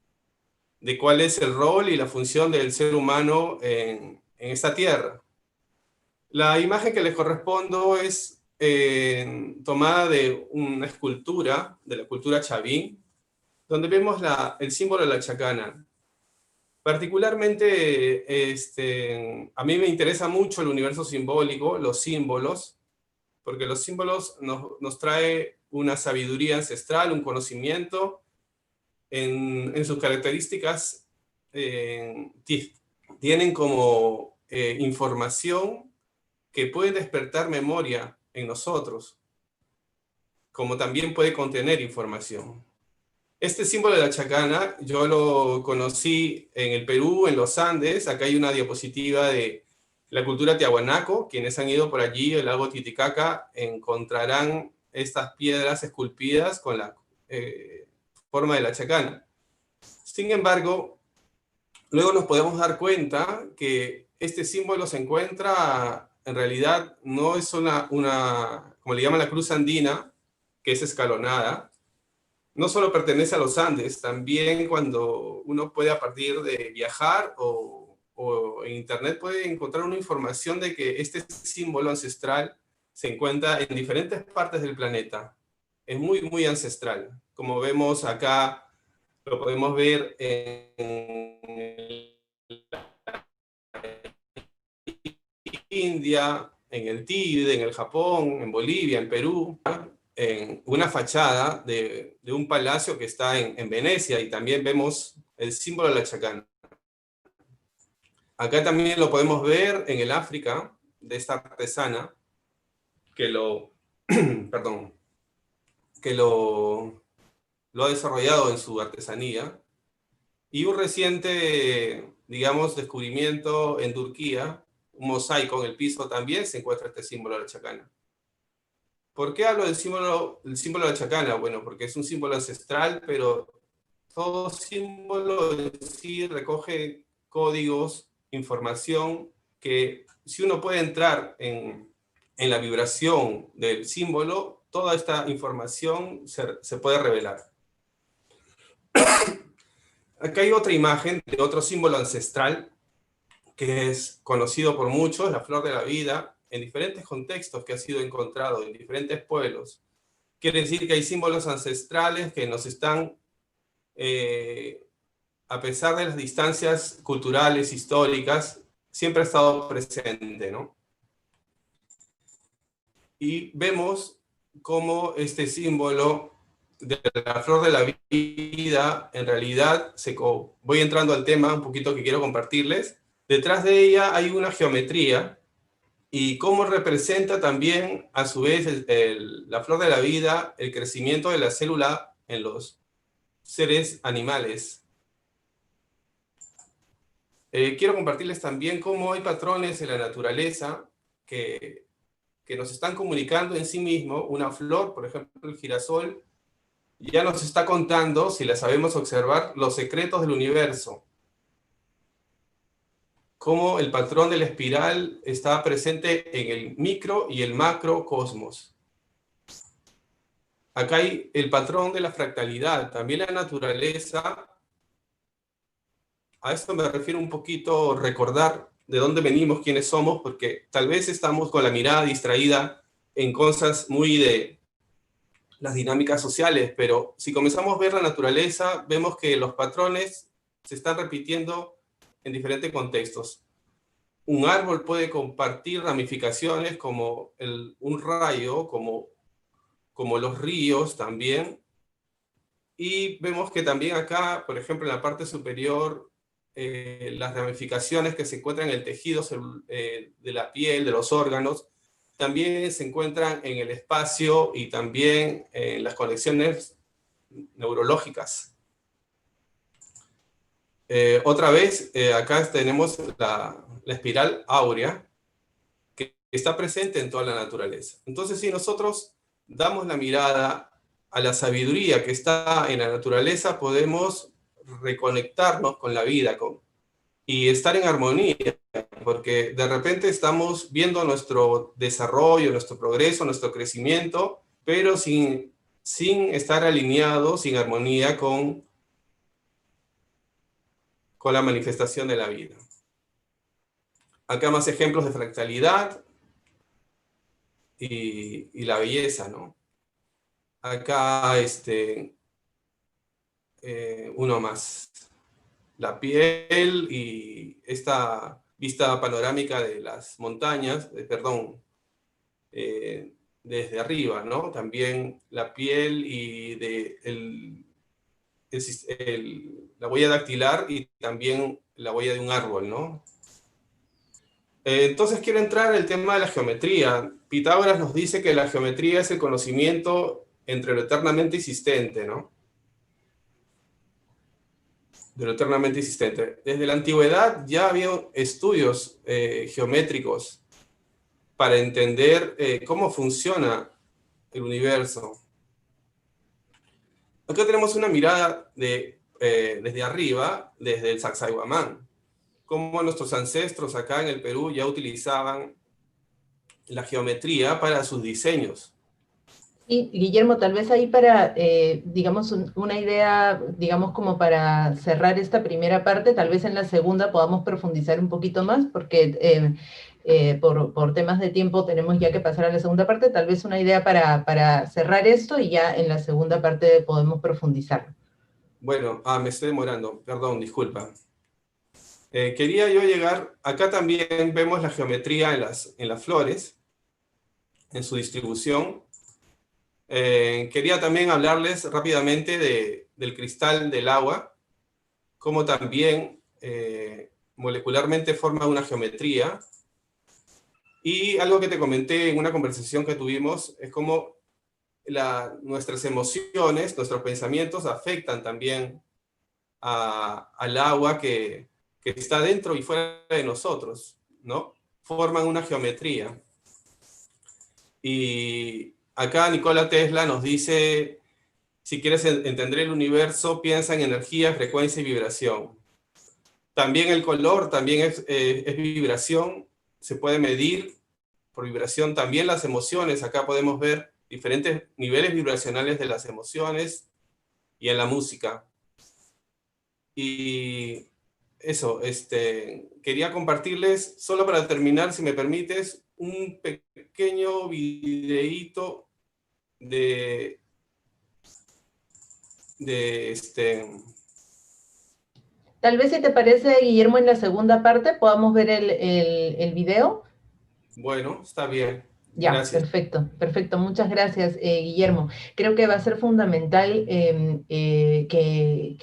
de cuál es el rol y la función del ser humano en esta tierra. La imagen que les correspondo es tomada de una escultura, de la cultura chavín, donde vemos el símbolo de la chacana. Particularmente, a mí me interesa mucho el universo simbólico, los símbolos, porque los símbolos nos trae una sabiduría ancestral, un conocimiento. En sus características tienen como información que puede despertar memoria en nosotros, como también puede contener información. Este símbolo de la chacana yo lo conocí en el Perú, en los Andes. Acá hay una diapositiva de la cultura tiahuanaco. Quienes han ido por allí, el lago Titicaca, encontrarán estas piedras esculpidas con la forma de la chacana. Sin embargo, luego nos podemos dar cuenta que este símbolo se encuentra, en realidad, no es una como le llaman la cruz andina, que es escalonada. No solo pertenece a los Andes, también cuando uno puede, a partir de viajar o en internet, puede encontrar una información de que este símbolo ancestral se encuentra en diferentes partes del planeta. Es muy, muy ancestral. Como vemos acá, lo podemos ver en India, en el Tíbet, en el Japón, en Bolivia, en Perú, en una fachada de un palacio que está en Venecia, y también vemos el símbolo de la chacana. Acá también lo podemos ver en el África, de esta artesana, que lo ha desarrollado en su artesanía. Y un reciente, digamos, descubrimiento en Turquía, un mosaico en el piso también se encuentra este símbolo de la chacana. ¿Por qué hablo del símbolo de la chacana? Bueno, porque es un símbolo ancestral, pero todo símbolo en sí recoge códigos, información, que si uno puede entrar en la vibración del símbolo, toda esta información se puede revelar. Acá hay otra imagen de otro símbolo ancestral que es conocido por muchos, la flor de la vida, en diferentes contextos que ha sido encontrado en diferentes pueblos. Quiere decir que hay símbolos ancestrales que nos están, a pesar de las distancias culturales, históricas, siempre ha estado presente, ¿no? Y vemos cómo este símbolo de la flor de la vida, en realidad, voy entrando al tema un poquito que quiero compartirles. Detrás de ella hay una geometría, y cómo representa también, a su vez, la flor de la vida, el crecimiento de la célula en los seres animales. Quiero compartirles también cómo hay patrones en la naturaleza que nos están comunicando en sí mismo. Una flor, por ejemplo, el girasol, ya nos está contando, si la sabemos observar, los secretos del universo. Cómo el patrón de la espiral está presente en el micro y el macro cosmos. Acá hay el patrón de la fractalidad. También la naturaleza, a esto me refiero un poquito, recordar de dónde venimos, quiénes somos, porque tal vez estamos con la mirada distraída en cosas muy de las dinámicas sociales, pero si comenzamos a ver la naturaleza, vemos que los patrones se están repitiendo en diferentes contextos. Un árbol puede compartir ramificaciones como un rayo, como los ríos también. Y vemos que también acá, por ejemplo, en la parte superior, las ramificaciones que se encuentran en el tejido de la piel, de los órganos, también se encuentran en el espacio y también en las conexiones neurológicas. Otra vez, acá tenemos la espiral áurea, que está presente en toda la naturaleza. Entonces, si nosotros damos la mirada a la sabiduría que está en la naturaleza, podemos reconectarnos con la vida y estar en armonía, porque de repente estamos viendo nuestro desarrollo, nuestro progreso, nuestro crecimiento, pero sin estar alineados, sin armonía con la manifestación de la vida. Acá más ejemplos de fractalidad y la belleza, ¿no? Acá uno más. La piel y esta vista panorámica de las montañas, desde arriba, ¿no? También la piel y la huella dactilar y también la huella de un árbol, ¿no? Entonces quiero entrar al tema de la geometría. Pitágoras nos dice que la geometría es el conocimiento entre lo eternamente existente, ¿no? De lo eternamente existente. Desde la antigüedad ya había estudios geométricos para entender cómo funciona el universo. Acá tenemos una mirada desde arriba, desde el Sacsayhuamán, cómo nuestros ancestros acá en el Perú ya utilizaban la geometría para sus diseños. Y Guillermo, tal vez ahí para, digamos, una idea, digamos, como para cerrar esta primera parte, tal vez en la segunda podamos profundizar un poquito más, porque por temas de tiempo tenemos ya que pasar a la segunda parte, tal vez una idea para cerrar esto y ya en la segunda parte podemos profundizar. Bueno, me estoy demorando, perdón, disculpa. Quería yo llegar, acá también vemos la geometría en las flores, en su distribución. Quería también hablarles rápidamente del cristal del agua, cómo también molecularmente forma una geometría. Y algo que te comenté en una conversación que tuvimos es cómo nuestras emociones, nuestros pensamientos afectan también al agua que está dentro y fuera de nosotros, ¿no? Forman una geometría. Y acá Nikola Tesla nos dice, si quieres entender el universo, piensa en energía, frecuencia y vibración. También el color también es vibración, se puede medir por vibración. También las emociones, acá podemos ver diferentes niveles vibracionales de las emociones y en la música. Y eso, quería compartirles, solo para terminar, si me permites, un pequeño videíto de Tal vez si te parece, Guillermo, en la segunda parte podamos ver el video. Bueno, está bien. Ya, Gracias. perfecto, perfecto. Muchas gracias, Guillermo. Creo que va a ser fundamental que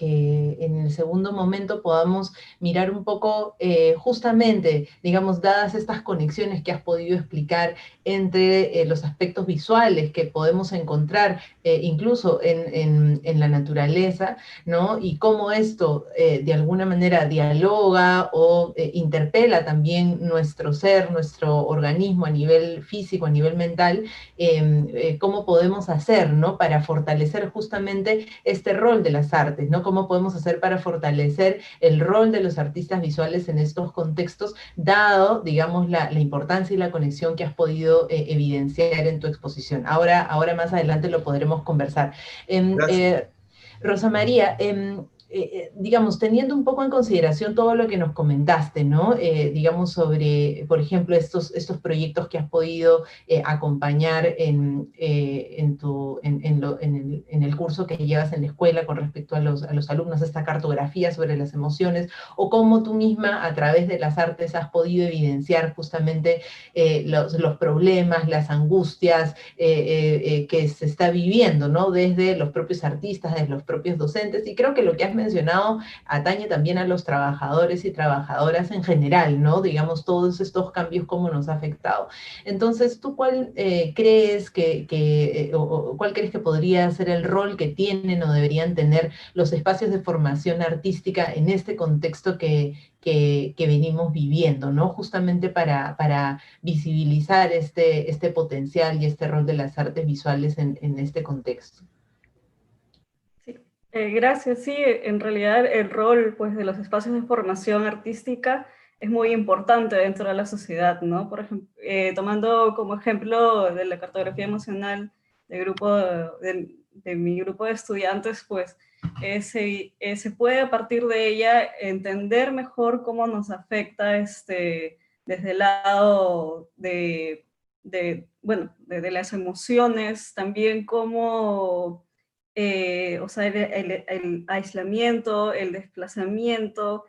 en el segundo momento podamos mirar un poco justamente, digamos, dadas estas conexiones que has podido explicar entre los aspectos visuales que podemos encontrar incluso en la naturaleza, ¿no? Y cómo esto de alguna manera dialoga o interpela también nuestro ser, nuestro organismo a nivel físico, a nivel mental, cómo podemos hacer, ¿no? Para fortalecer justamente este rol de las artes, ¿no? Cómo podemos hacer para fortalecer el rol de los artistas visuales en estos contextos, dado, digamos, la importancia y la conexión que has podido evidenciar en tu exposición. Ahora más adelante lo podremos conversar. Rosa María, digamos, teniendo un poco en consideración todo lo que nos comentaste, ¿no? Digamos, sobre, por ejemplo, estos proyectos que has podido acompañar en el curso que llevas en la escuela con respecto a los alumnos, esta cartografía sobre las emociones, o cómo tú misma, a través de las artes, has podido evidenciar justamente los problemas, las angustias que se está viviendo, ¿no? Desde los propios artistas, desde los propios docentes, y creo que lo que has mencionado atañe también a los trabajadores y trabajadoras en general, ¿no? Digamos, todos estos cambios, cómo nos ha afectado. Entonces, ¿tú cuál crees cuál crees que podría ser el rol que tienen o deberían tener los espacios de formación artística en este contexto que venimos viviendo, ¿no? Justamente para visibilizar este potencial y este rol de las artes visuales en este contexto? Gracias. Sí, en realidad el rol, pues, de los espacios de formación artística es muy importante dentro de la sociedad, ¿no? Por ejemplo, tomando como ejemplo de la cartografía emocional de mi grupo de estudiantes, pues se puede a partir de ella entender mejor cómo nos afecta desde el lado bueno, de las emociones, también como, o sea, el aislamiento, el desplazamiento,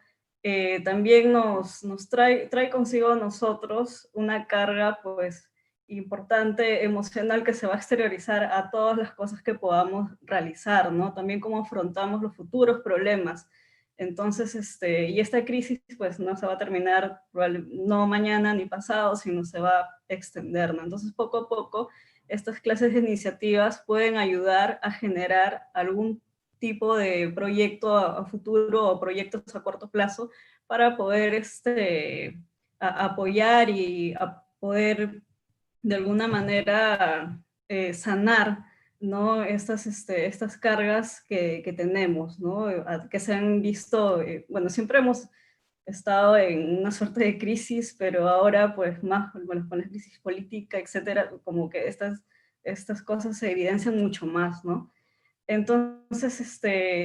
también nos trae consigo a nosotros una carga, pues, importante emocional que se va a exteriorizar a todas las cosas que podamos realizar, ¿no? También cómo afrontamos los futuros problemas. Entonces, y esta crisis pues no se va a terminar no mañana ni pasado, sino se va a extender, ¿no? Entonces, poco a poco, estas clases de iniciativas pueden ayudar a generar algún tipo de proyecto a futuro o proyectos a corto plazo para poder apoyar y a poder de alguna manera sanar, ¿no? Estas cargas que tenemos, ¿no? Que se han visto, bueno, siempre hemos estado en una suerte de crisis, pero ahora pues más, bueno, con la crisis política, etcétera, como que estas cosas se evidencian mucho más, ¿no? Entonces,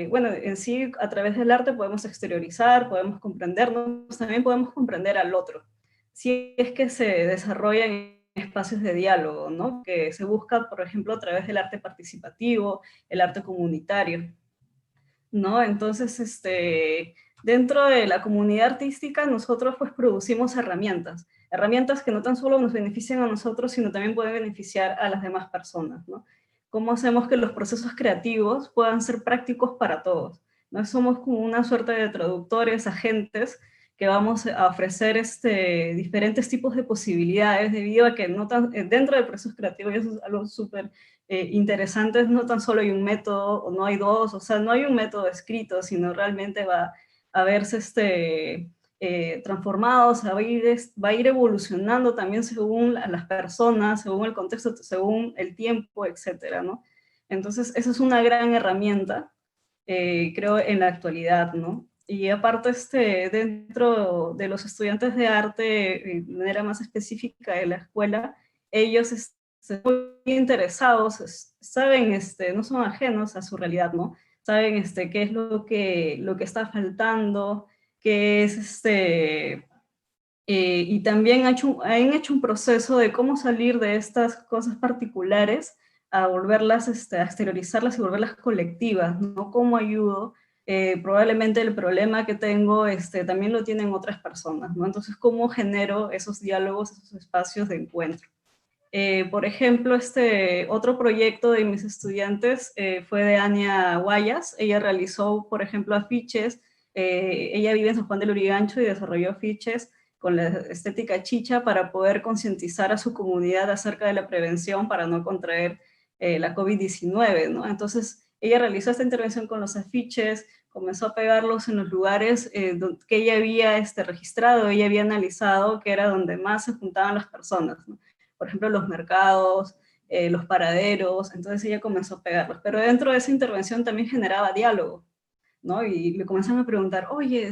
bueno, en sí, a través del arte podemos exteriorizar, podemos comprendernos, también podemos comprender al otro. Si es que se desarrollan espacios de diálogo, ¿no? Que se busca, por ejemplo, a través del arte participativo, el arte comunitario, ¿no? Entonces, dentro de la comunidad artística, nosotros pues producimos herramientas que no tan solo nos benefician a nosotros, sino también pueden beneficiar a las demás personas, ¿no? ¿Cómo hacemos que los procesos creativos puedan ser prácticos para todos? ¿No? Somos como una suerte de traductores, agentes, que vamos a ofrecer diferentes tipos de posibilidades debido a que dentro del proceso creativo, y eso es algo súper interesante, no tan solo hay un método, o no hay dos, o sea, no hay un método escrito, sino realmente va a verse transformado, va a ir evolucionando también según las personas, según el contexto, según el tiempo, etcétera, ¿no? Entonces, esa es una gran herramienta, creo, en la actualidad, ¿no? Y aparte, dentro de los estudiantes de arte, de manera más específica de la escuela, ellos están muy interesados, saben, no son ajenos a su realidad, ¿no? Saben qué es lo que está faltando, qué es y también han hecho un proceso de cómo salir de estas cosas particulares a volverlas, a exteriorizarlas y volverlas colectivas, ¿no? ¿Cómo ayudo? Probablemente el problema que tengo también lo tienen otras personas, ¿no? Entonces, ¿cómo genero esos diálogos, esos espacios de encuentro? Por ejemplo, otro proyecto de mis estudiantes fue de Ania Guayas. Ella realizó, por ejemplo, afiches. Ella vive en San Juan del Lurigancho y desarrolló afiches con la estética chicha para poder concientizar a su comunidad acerca de la prevención para no contraer la COVID-19, ¿no? Entonces, ella realizó esta intervención con los afiches, comenzó a pegarlos en los lugares que ella había registrado, ella había analizado, que era donde más se juntaban las personas, ¿no? Por ejemplo, los mercados, los paraderos, entonces ella comenzó a pegarlos. Pero dentro de esa intervención también generaba diálogo, ¿no? Y le comenzaron a preguntar, oye,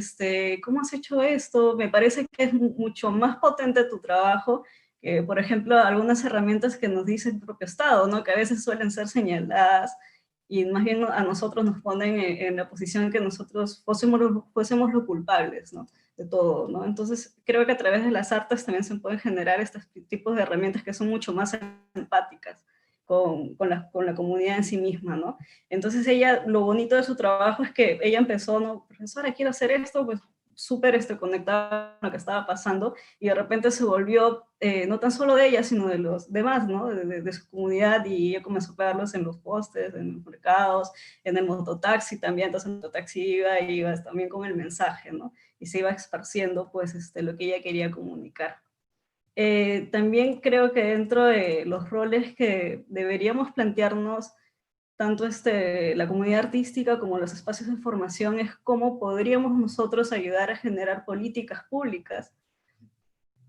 ¿cómo has hecho esto? Me parece que es mucho más potente tu trabajo que, por ejemplo, algunas herramientas que nos dice el propio Estado, ¿no? Que a veces suelen ser señaladas y más bien a nosotros nos ponen en la posición que nosotros fuésemos los culpables, ¿no? De todo, ¿no? Entonces, creo que a través de las artes también se pueden generar estos tipos de herramientas que son mucho más empáticas con la comunidad en sí misma, ¿no? Entonces ella, lo bonito de su trabajo es que ella empezó, ¿no? Profesora, quiero hacer esto, pues súper conectada con lo que estaba pasando, y de repente se volvió, no tan solo de ella, sino de los demás, ¿no? De su comunidad, y ella comenzó a pegarlos en los postes, en los mercados, en el mototaxi también, entonces el mototaxi iba también con el mensaje, ¿no? Y se iba esparciendo, pues, lo que ella quería comunicar. También creo que dentro de los roles que deberíamos plantearnos, tanto la comunidad artística como los espacios de formación, es cómo podríamos nosotros ayudar a generar políticas públicas,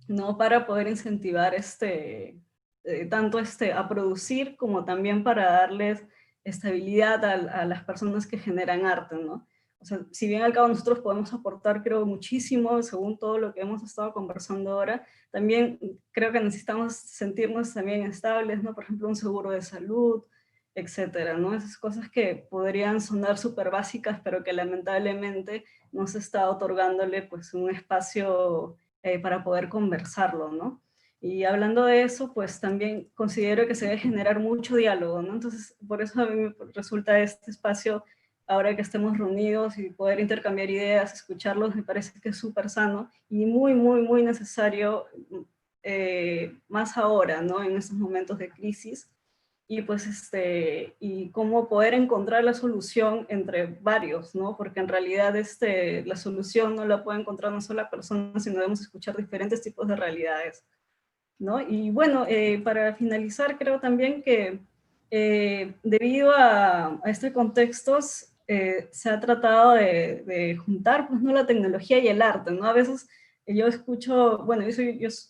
¿no? Para poder incentivar tanto a producir como también para darles estabilidad a las personas que generan arte, ¿no? O sea, si bien al cabo nosotros podemos aportar, creo, muchísimo, según todo lo que hemos estado conversando ahora, también creo que necesitamos sentirnos también estables, ¿no? Por ejemplo, un seguro de salud, etcétera, ¿no? Esas cosas que podrían sonar súper básicas, pero que lamentablemente no se está otorgándole, pues, un espacio para poder conversarlo, ¿no? Y hablando de eso, pues también considero que se debe generar mucho diálogo, ¿no? Entonces, por eso a mí me resulta este espacio, ahora que estemos reunidos y poder intercambiar ideas, escucharlos, me parece que es súper sano y muy, muy, muy necesario, más ahora, ¿no? En estos momentos de crisis. Y pues y cómo poder encontrar la solución entre varios, ¿no? Porque en realidad la solución no la puede encontrar una sola persona, sino debemos escuchar diferentes tipos de realidades, ¿no? Y bueno, para finalizar, creo también que debido a este contexto, se ha tratado de juntar, pues, ¿no? La tecnología y el arte, ¿no? A veces yo escucho, bueno,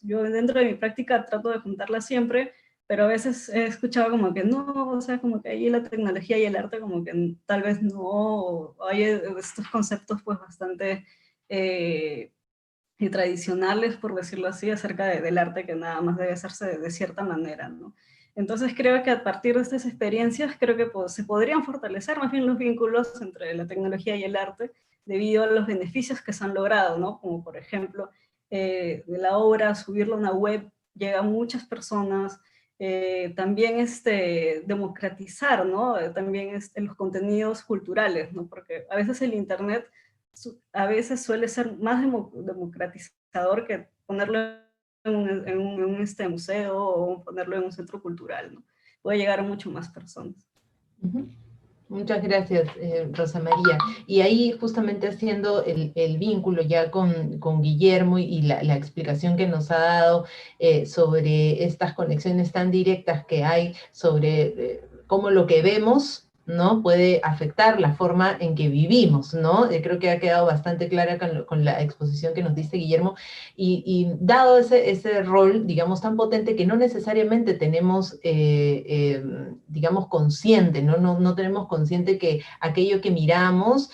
yo dentro de mi práctica trato de juntarla siempre, pero a veces he escuchado como que no, o sea, como que ahí la tecnología y el arte como que tal vez no, hay estos conceptos pues bastante y tradicionales, por decirlo así, acerca del arte que nada más debe hacerse de cierta manera, ¿no? Entonces creo que a partir de estas experiencias, creo que pues, se podrían fortalecer más bien los vínculos entre la tecnología y el arte debido a los beneficios que se han logrado, ¿no? Como por ejemplo, de la obra, subirla a una web, llega a muchas personas, también democratizar, ¿no? También los contenidos culturales, ¿no? Porque a veces el Internet a veces suele ser más democratizador que ponerlo en un museo o ponerlo en un centro cultural, ¿no? Puede llegar a mucho más personas. Uh-huh. Muchas gracias, Rosa María. Y ahí justamente haciendo el vínculo ya con Guillermo y la explicación que nos ha dado sobre estas conexiones tan directas que hay sobre cómo lo que vemos, ¿no? Puede afectar la forma en que vivimos, ¿no? Creo que ha quedado bastante clara con la exposición que nos dice Guillermo. Y dado ese rol, digamos, tan potente que no necesariamente tenemos, digamos, consciente, ¿no? No tenemos consciente que aquello que miramos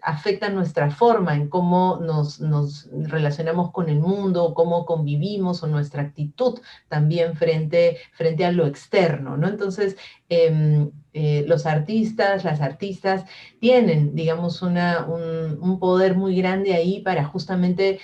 afecta nuestra forma en cómo nos relacionamos con el mundo, cómo convivimos o nuestra actitud también frente a lo externo, ¿no? Entonces, los artistas, las artistas tienen, digamos, un poder muy grande ahí para justamente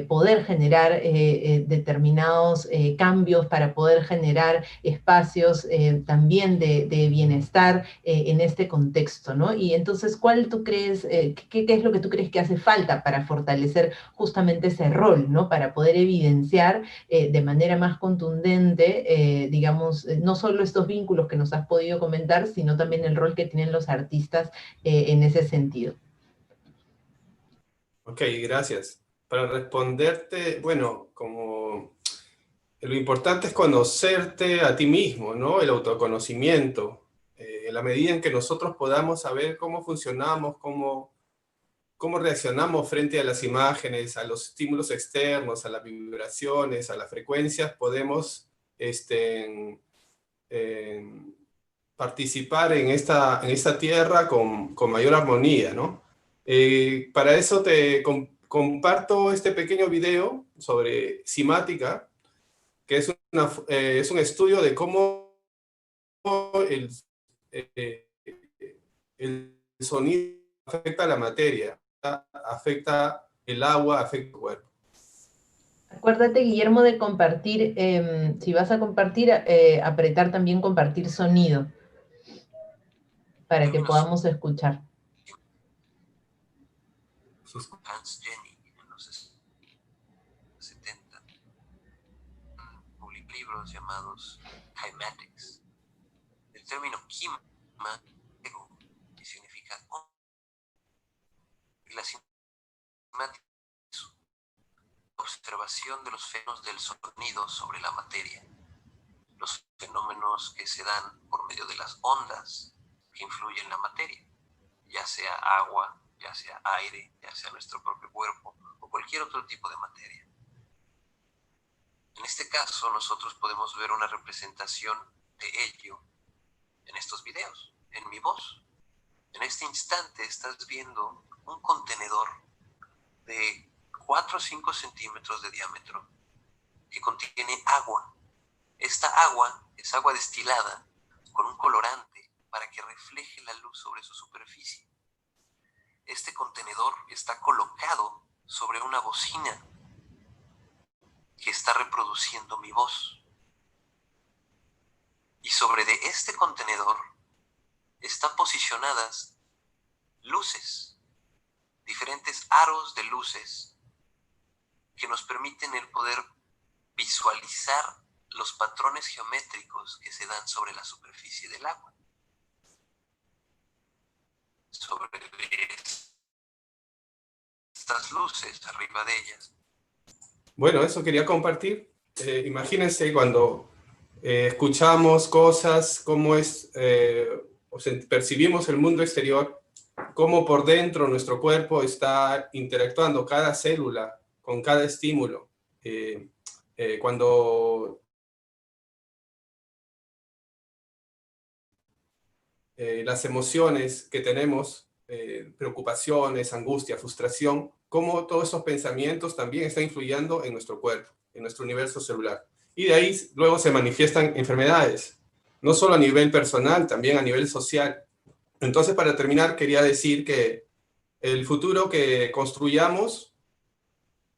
poder generar determinados cambios, para poder generar espacios también de bienestar en este contexto, ¿no? Y entonces, ¿cuál tú crees, qué es lo que tú crees que hace falta para fortalecer justamente ese rol, ¿no? Para poder evidenciar de manera más contundente, digamos, no solo estos vínculos que nos has podido comentar, sino también el rol que tienen los artistas en ese sentido. Ok, gracias. Para responderte, bueno, como lo importante es conocerte a ti mismo, ¿no? El autoconocimiento. En la medida en que nosotros podamos saber cómo funcionamos, cómo reaccionamos frente a las imágenes, a los estímulos externos, a las vibraciones, a las frecuencias, podemos participar en esta tierra con mayor armonía, ¿no? Para eso te comparto este pequeño video sobre cimática, que es un estudio de cómo el sonido afecta a la materia, afecta el agua, afecta el cuerpo. Acuérdate, Guillermo, de compartir, si vas a compartir, apretar también compartir sonido, para que podamos escuchar. Hans Jenny en los 70 publicó libros llamados Kymatics. El término kima, que significa y la cimática es observación de los fenómenos del sonido sobre la materia, los fenómenos que se dan por medio de las ondas que influyen en la materia, ya sea agua, ya sea aire, ya sea nuestro propio cuerpo o cualquier otro tipo de materia. En este caso, nosotros podemos ver una representación de ello en estos videos, en mi voz. En este instante estás viendo un contenedor de 4 o 5 centímetros de diámetro que contiene agua. Esta agua es agua destilada con un colorante para que refleje la luz sobre su superficie. Este contenedor está colocado sobre una bocina que está reproduciendo mi voz. Y sobre de este contenedor están posicionadas luces, diferentes aros de luces que nos permiten el poder visualizar los patrones geométricos que se dan sobre la superficie del agua. Sobre estas luces, arriba de ellas. Bueno, eso quería compartir. Imagínense cuando escuchamos cosas, cómo es, percibimos el mundo exterior, cómo por dentro nuestro cuerpo está interactuando cada célula con cada estímulo. Cuando las emociones que tenemos, preocupaciones, angustia, frustración, cómo todos esos pensamientos también están influyendo en nuestro cuerpo, en nuestro universo celular. Y de ahí luego se manifiestan enfermedades, no solo a nivel personal, también a nivel social. Entonces, para terminar, quería decir que el futuro que construyamos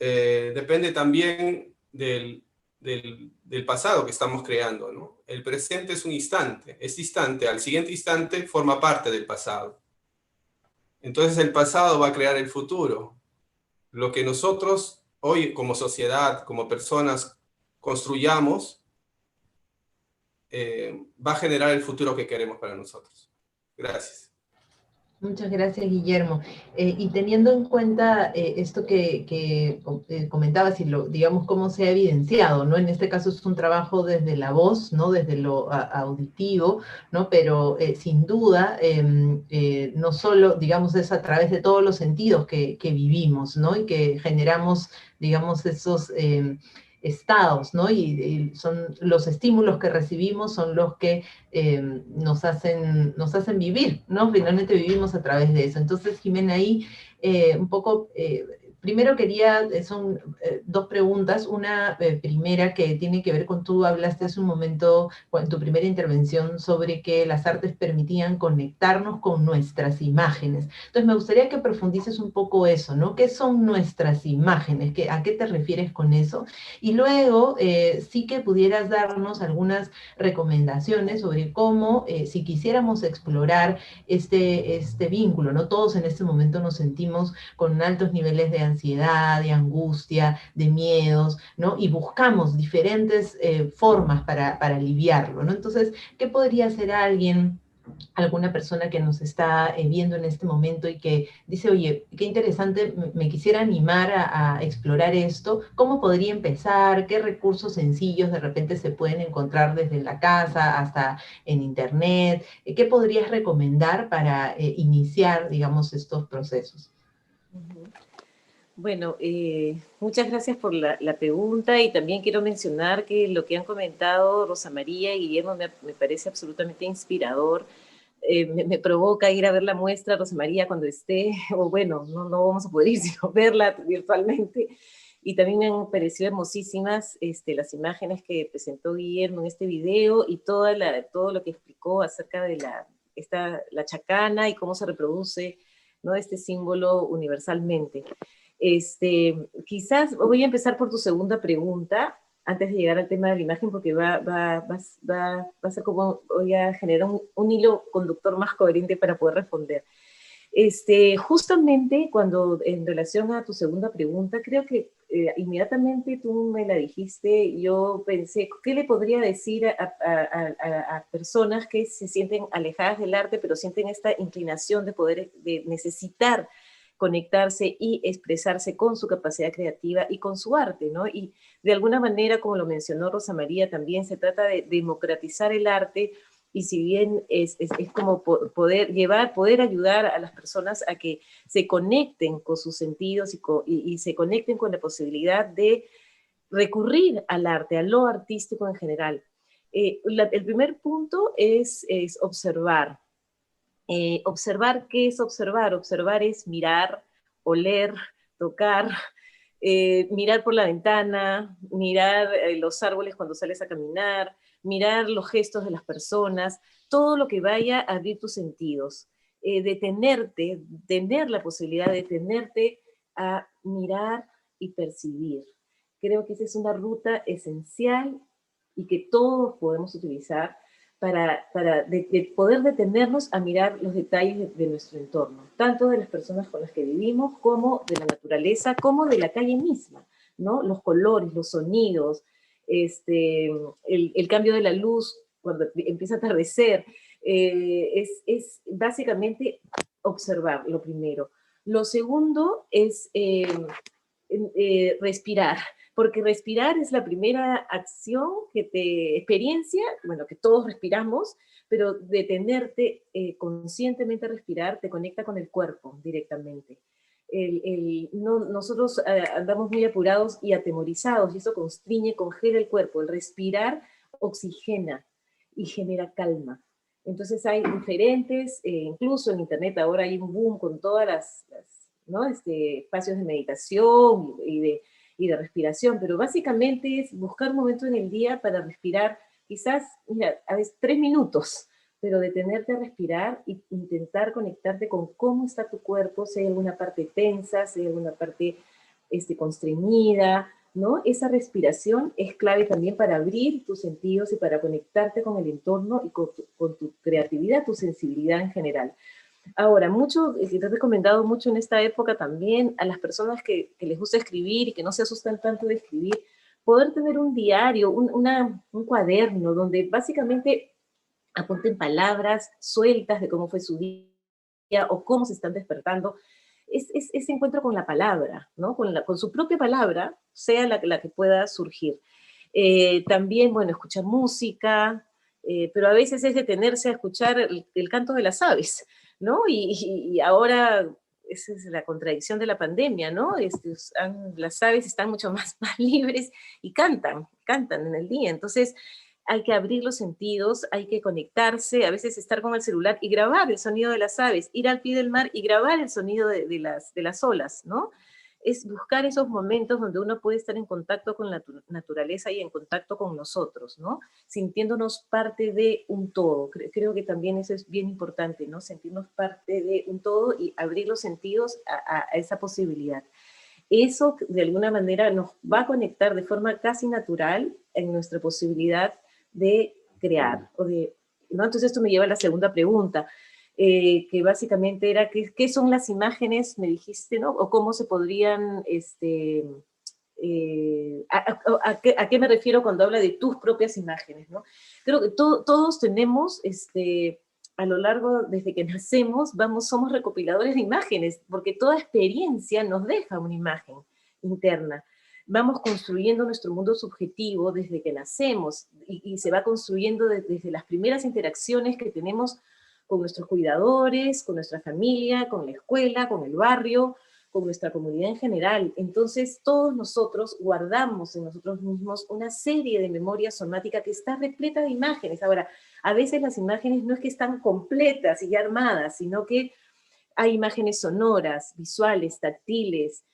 depende también del pasado que estamos creando, ¿no? El presente es un instante, este instante, al siguiente instante, forma parte del pasado. Entonces el pasado va a crear el futuro. Lo que nosotros hoy como sociedad, como personas, construyamos, va a generar el futuro que queremos para nosotros. Gracias. Muchas gracias, Guillermo. Y teniendo en cuenta esto que comentabas y digamos cómo se ha evidenciado, ¿no? En este caso es un trabajo desde la voz, ¿no? Desde lo auditivo, ¿no? Pero sin duda, no solo, digamos, es a través de todos los sentidos que vivimos, ¿no? Y que generamos, digamos, esos estados, ¿no? Y son los estímulos que recibimos son los que nos hacen vivir, ¿no? Finalmente vivimos a través de eso. Entonces, Jimena, ahí un poco, primero son dos preguntas. Una primera que tiene que ver con, tú hablaste hace un momento, en tu primera intervención, sobre que las artes permitían conectarnos con nuestras imágenes. Entonces, me gustaría que profundices un poco eso, ¿no? ¿Qué son nuestras imágenes? ¿A qué te refieres con eso? Y luego, sí que pudieras darnos algunas recomendaciones sobre cómo, si quisiéramos explorar este vínculo, ¿no? Todos en este momento nos sentimos con altos niveles de ansiedad, de angustia, de miedos, ¿no? Y buscamos diferentes formas para aliviarlo, ¿no? Entonces, ¿qué podría hacer alguna persona que nos está viendo en este momento y que dice, oye, qué interesante, me quisiera animar a explorar esto? ¿Cómo podría empezar? ¿Qué recursos sencillos de repente se pueden encontrar desde la casa hasta en internet? ¿Qué podrías recomendar para iniciar, digamos, estos procesos? Bueno, muchas gracias por la pregunta, y también quiero mencionar que lo que han comentado Rosa María y Guillermo me parece absolutamente inspirador. Me provoca ir a ver la muestra, Rosa María, cuando esté, o bueno, no vamos a poder ir, sino verla virtualmente. Y también me han parecido hermosísimas las imágenes que presentó Guillermo en este video, y todo lo que explicó acerca de la chacana y cómo se reproduce, ¿no?, este símbolo universalmente. Quizás voy a empezar por tu segunda pregunta, antes de llegar al tema de la imagen, porque va a ser como, voy a generar un hilo conductor más coherente para poder responder. Justamente en relación a tu segunda pregunta, creo que inmediatamente tú me la dijiste, yo pensé, ¿qué le podría decir a personas que se sienten alejadas del arte, pero sienten esta inclinación de necesitar conectarse y expresarse con su capacidad creativa y con su arte, ¿no? Y de alguna manera, como lo mencionó Rosa María, también se trata de democratizar el arte, y si bien es como poder ayudar a las personas a que se conecten con sus sentidos y se conecten con la posibilidad de recurrir al arte, a lo artístico en general. El primer punto es observar. Observar, ¿qué es observar? Observar es mirar, oler, tocar, mirar por la ventana, mirar los árboles cuando sales a caminar, mirar los gestos de las personas, todo lo que vaya a abrir tus sentidos. Detenerte, tener la posibilidad de detenerte a mirar y percibir. Creo que esa es una ruta esencial y que todos podemos utilizar para poder detenernos a mirar los detalles de nuestro entorno, tanto de las personas con las que vivimos, como de la naturaleza, como de la calle misma, ¿no? Los colores, los sonidos, el cambio de la luz cuando empieza a atardecer, es básicamente observar, lo primero. Lo segundo es respirar, porque respirar es la primera acción experiencia, bueno, que todos respiramos, pero detenerte conscientemente a respirar te conecta con el cuerpo directamente. Nosotros andamos muy apurados y atemorizados, y eso constriñe, congela el cuerpo. El respirar oxigena y genera calma. Entonces hay diferentes, incluso en internet ahora hay un boom con todas ¿no? Espacios de meditación y de respiración, pero básicamente es buscar un momento en el día para respirar, quizás, mira, a veces 3 minutos, pero detenerte a respirar e intentar conectarte con cómo está tu cuerpo, si hay alguna parte tensa, si hay alguna parte constreñida, ¿no? Esa respiración es clave también para abrir tus sentidos y para conectarte con el entorno y con tu creatividad, tu sensibilidad en general. Ahora, te he recomendado mucho en esta época también a las personas que les gusta escribir y que no se asustan tanto de escribir, poder tener un diario, un cuaderno donde básicamente apunten palabras sueltas de cómo fue su día o cómo se están despertando. Es ese encuentro con la palabra, ¿no? Con su propia palabra, sea la que pueda surgir. También, bueno, escuchar música, pero a veces es detenerse a escuchar el canto de las aves, ¿no? Y ahora, esa es la contradicción de la pandemia, ¿no? Las aves están mucho más libres y cantan en el día. Entonces, hay que abrir los sentidos, hay que conectarse, a veces estar con el celular y grabar el sonido de las aves, ir al pie del mar y grabar el sonido de las olas, ¿no? Es buscar esos momentos donde uno puede estar en contacto con la naturaleza y en contacto con nosotros, ¿no? Sintiéndonos parte de un todo. Creo que también eso es bien importante, ¿no? Sentirnos parte de un todo y abrir los sentidos a esa posibilidad. Eso, de alguna manera, nos va a conectar de forma casi natural en nuestra posibilidad de crear, ¿no? Entonces esto me lleva a la segunda pregunta, que básicamente era, ¿qué son las imágenes? Me dijiste, ¿no? O cómo se podrían, ¿a qué me refiero cuando habla de tus propias imágenes, ¿no? Creo que todos tenemos, a lo largo, desde que nacemos, somos recopiladores de imágenes, porque toda experiencia nos deja una imagen interna. Vamos construyendo nuestro mundo subjetivo desde que nacemos y se va construyendo desde las primeras interacciones que tenemos con nuestros cuidadores, con nuestra familia, con la escuela, con el barrio, con nuestra comunidad en general. Entonces todos nosotros guardamos en nosotros mismos una serie de memoria somática que está repleta de imágenes. Ahora, a veces las imágenes no es que están completas y ya armadas, sino que hay imágenes sonoras, visuales, táctiles,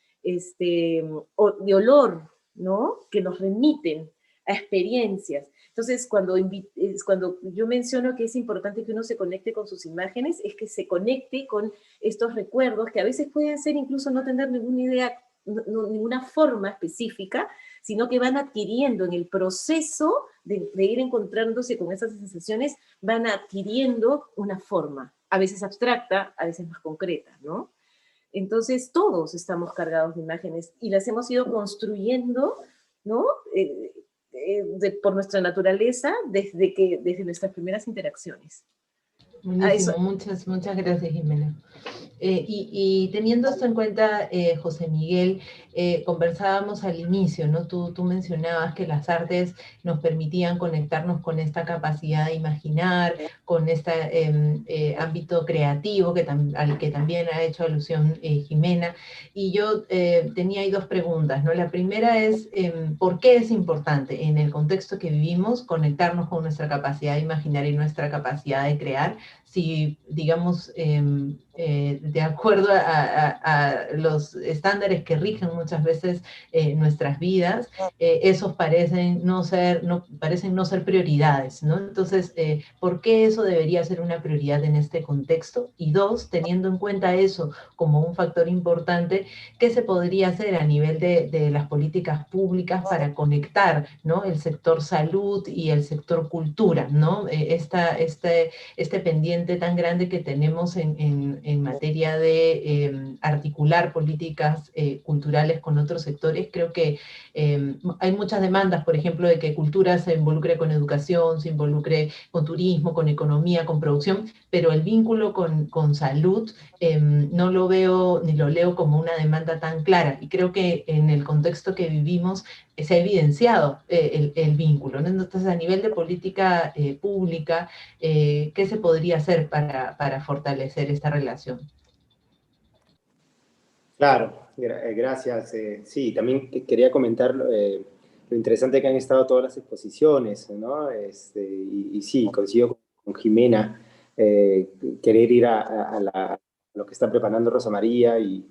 o de olor, ¿no? Que nos remiten a experiencias. Entonces, cuando yo menciono que es importante que uno se conecte con sus imágenes, es que se conecte con estos recuerdos, que a veces pueden ser incluso no tener ninguna idea, ninguna forma específica, sino que van adquiriendo en el proceso de ir encontrándose con esas sensaciones, van adquiriendo una forma, a veces abstracta, a veces más concreta, ¿no? Entonces todos estamos cargados de imágenes y las hemos ido construyendo, ¿no? Por nuestra naturaleza desde nuestras primeras interacciones. Buenísimo, muchas gracias, Jimena. Y teniendo esto en cuenta, José Miguel, conversábamos al inicio, ¿no? Tú mencionabas que las artes nos permitían conectarnos con esta capacidad de imaginar, con este ámbito creativo al que también ha hecho alusión Jimena. Y yo tenía ahí 2 preguntas, ¿no? La primera es, ¿por qué es importante en el contexto que vivimos conectarnos con nuestra capacidad de imaginar y nuestra capacidad de crear? Si, digamos, de acuerdo a los estándares que rigen muchas veces nuestras vidas, esos parecen no ser prioridades, ¿no? Entonces, ¿por qué eso debería ser una prioridad en este contexto? Y dos, teniendo en cuenta eso como un factor importante, ¿qué se podría hacer a nivel de las políticas públicas para conectar, ¿no?, el sector salud y el sector cultura, ¿no? Este pendiente tan grande que tenemos en materia de articular políticas culturales con otros sectores. Creo que hay muchas demandas, por ejemplo, de que cultura se involucre con educación, se involucre con turismo, con economía, con producción, pero el vínculo con salud no lo veo ni lo leo como una demanda tan clara. Y creo que en el contexto que vivimos se ha evidenciado el vínculo, ¿no? Entonces, a nivel de política pública, ¿qué se podría hacer para fortalecer esta relación? Claro, gracias. Sí, también quería comentar lo interesante que han estado todas las exposiciones, ¿no? Y sí, coincido con Jimena, querer ir a lo que está preparando Rosa María y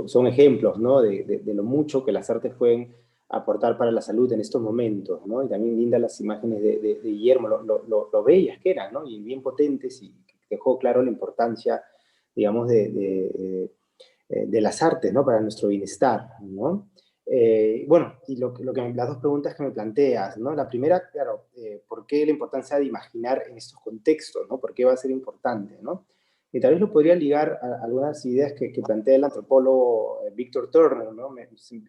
son ejemplos, ¿no? De lo mucho que las artes pueden aportar para la salud en estos momentos, ¿no? Y también lindas las imágenes de Guillermo, lo bellas que eran, ¿no? Y bien potentes, y dejó claro la importancia, digamos, de las artes, ¿no? Para nuestro bienestar, ¿no? Bueno, y las dos preguntas que me planteas, ¿no? La primera, claro, ¿por qué la importancia de imaginar en estos contextos, ¿no? ¿Por qué va a ser importante, ¿no? Y tal vez lo podría ligar a algunas ideas que plantea el antropólogo Victor Turner, ¿no?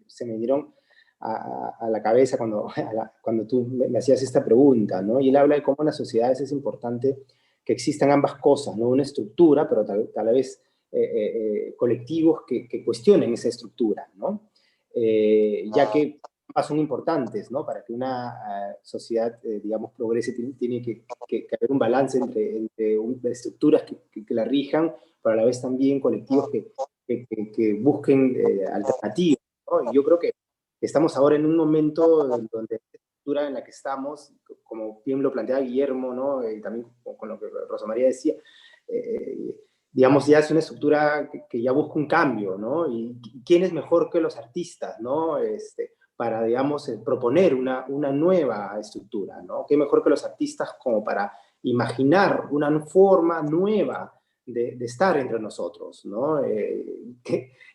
Se me dieron a la cabeza cuando tú me hacías esta pregunta, ¿no? Y él habla de cómo en las sociedades es importante que existan ambas cosas, ¿no? Una estructura, pero tal vez colectivos que cuestionen esa estructura, ¿no? Ya que ambas son importantes, ¿no? Para que una sociedad, digamos, progrese, tiene que haber un balance entre estructuras que la rijan, pero a la vez también colectivos que busquen alternativas, ¿no? Y yo creo que estamos ahora en un momento donde la estructura en la que estamos, como bien lo planteaba Guillermo, ¿no? Y también con lo que Rosa María decía, digamos, ya es una estructura que ya busca un cambio, ¿no? Y quién es mejor que los artistas, ¿no? Para, digamos, proponer una nueva estructura, ¿no? Qué mejor que los artistas como para imaginar una forma nueva de estar entre nosotros, ¿no?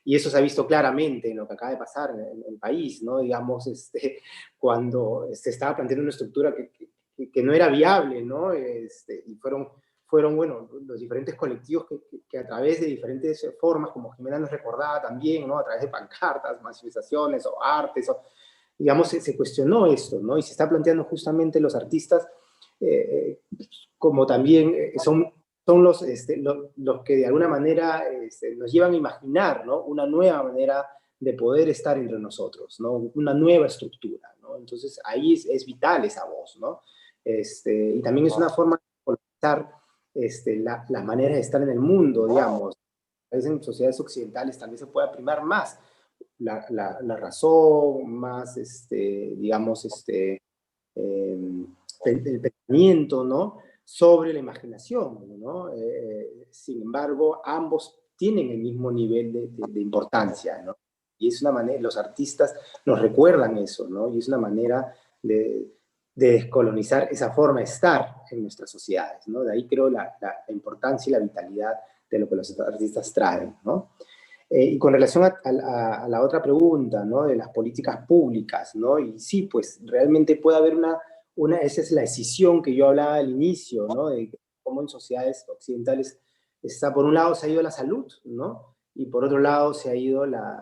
Y eso se ha visto claramente en lo que acaba de pasar en el país, ¿no? Digamos, cuando se estaba planteando una estructura que no era viable, ¿no? Y fueron, bueno, los diferentes colectivos que a través de diferentes formas, como Jimena nos recordaba también, ¿no? A través de pancartas, manifestaciones o artes, digamos, se cuestionó esto, ¿no? Y se está planteando justamente los artistas como también son los que de alguna manera nos llevan a imaginar, ¿no? Una nueva manera de poder estar entre nosotros, ¿no? Una nueva estructura, ¿no? Entonces ahí es vital esa voz, ¿no? Y también es una forma de colonizar las maneras de estar en el mundo, digamos. A veces en sociedades occidentales también se puede primar más la razón, más, digamos, el pensamiento, ¿no? Sobre la imaginación, ¿no? Sin embargo, ambos tienen el mismo nivel de importancia, ¿no? Y es una manera, los artistas nos recuerdan eso, ¿no? Y es una manera de descolonizar esa forma de estar en nuestras sociedades, ¿no? De ahí creo la importancia y la vitalidad de lo que los artistas traen, ¿no? Y con relación a la otra pregunta, ¿no? De las políticas públicas, ¿no? Y sí, pues realmente puede haber esa es la decisión que yo hablaba al inicio, ¿no? De cómo en sociedades occidentales por un lado se ha ido la salud, ¿no? Y por otro lado se ha ido la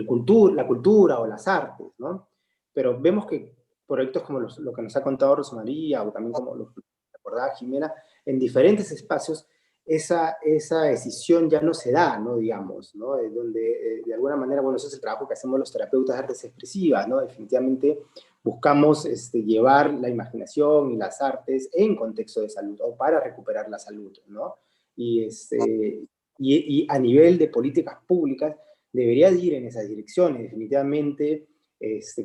cultura o las artes, ¿no? Pero vemos que proyectos como lo que nos ha contado Rosa María, o también como lo que recordaba Jimena, en diferentes espacios, esa decisión ya no se da, ¿no? Digamos, ¿no? Donde, de alguna manera, bueno, eso es el trabajo que hacemos los terapeutas de artes expresivas, ¿no? Definitivamente buscamos llevar la imaginación y las artes en contexto de salud, o para recuperar la salud, ¿no? Y a nivel de políticas públicas, debería ir en esas direcciones, definitivamente.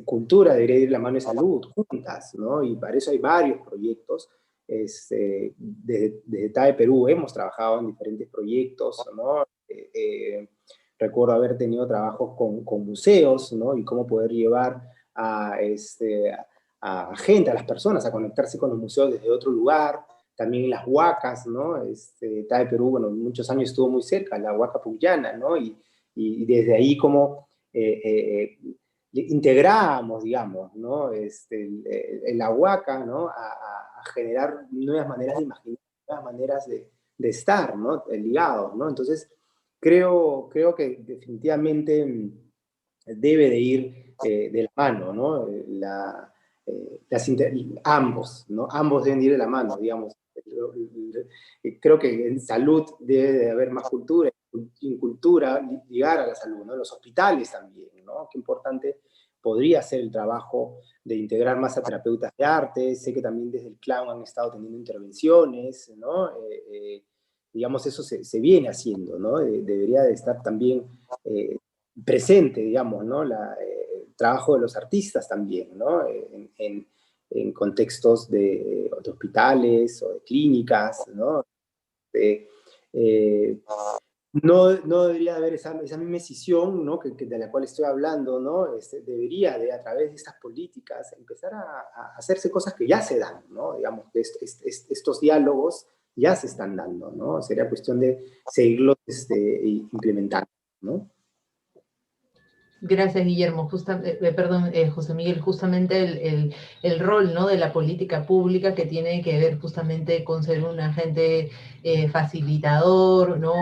Cultura debería ir la mano de salud juntas, ¿no? Y para eso hay varios proyectos desde TAE Perú hemos trabajado en diferentes proyectos, ¿no? Recuerdo haber tenido trabajos con museos, ¿no? Y cómo poder llevar a gente, a las personas, a conectarse con los museos desde otro lugar. También las huacas, ¿no? TAE Perú, bueno, muchos años estuvo muy cerca, la Huaca Pucllana, ¿no? Y desde ahí como integramos, digamos, ¿no? La huaca, ¿no? A generar nuevas maneras de imaginar, nuevas maneras de estar, ¿no? Ligados, ¿no? Entonces, creo que definitivamente debe de ir de la mano, ¿no? Ambos, ¿no? Ambos deben ir de la mano, digamos. Creo que en salud debe de haber más cultura, y en cultura ligar a la salud, ¿no? Los hospitales también, ¿no? Qué importante podría ser el trabajo de integrar más a terapeutas de arte. Sé que también desde el CLAM han estado teniendo intervenciones, ¿no? Digamos, eso se viene haciendo, ¿no? Debería de estar también presente, digamos, ¿no? El trabajo de los artistas también, ¿no? En contextos de hospitales o de clínicas, ¿no? No debería haber esa misma decisión, ¿no? de la cual estoy hablando, ¿no? Debería de, a través de estas políticas, empezar a hacerse cosas que ya se dan, ¿no? Digamos, estos diálogos ya se están dando, ¿no? Sería cuestión de seguirlos implementando, ¿no? Gracias, Guillermo. José Miguel, justamente el rol, ¿no? de la política pública que tiene que ver justamente con ser un agente facilitador, ¿no?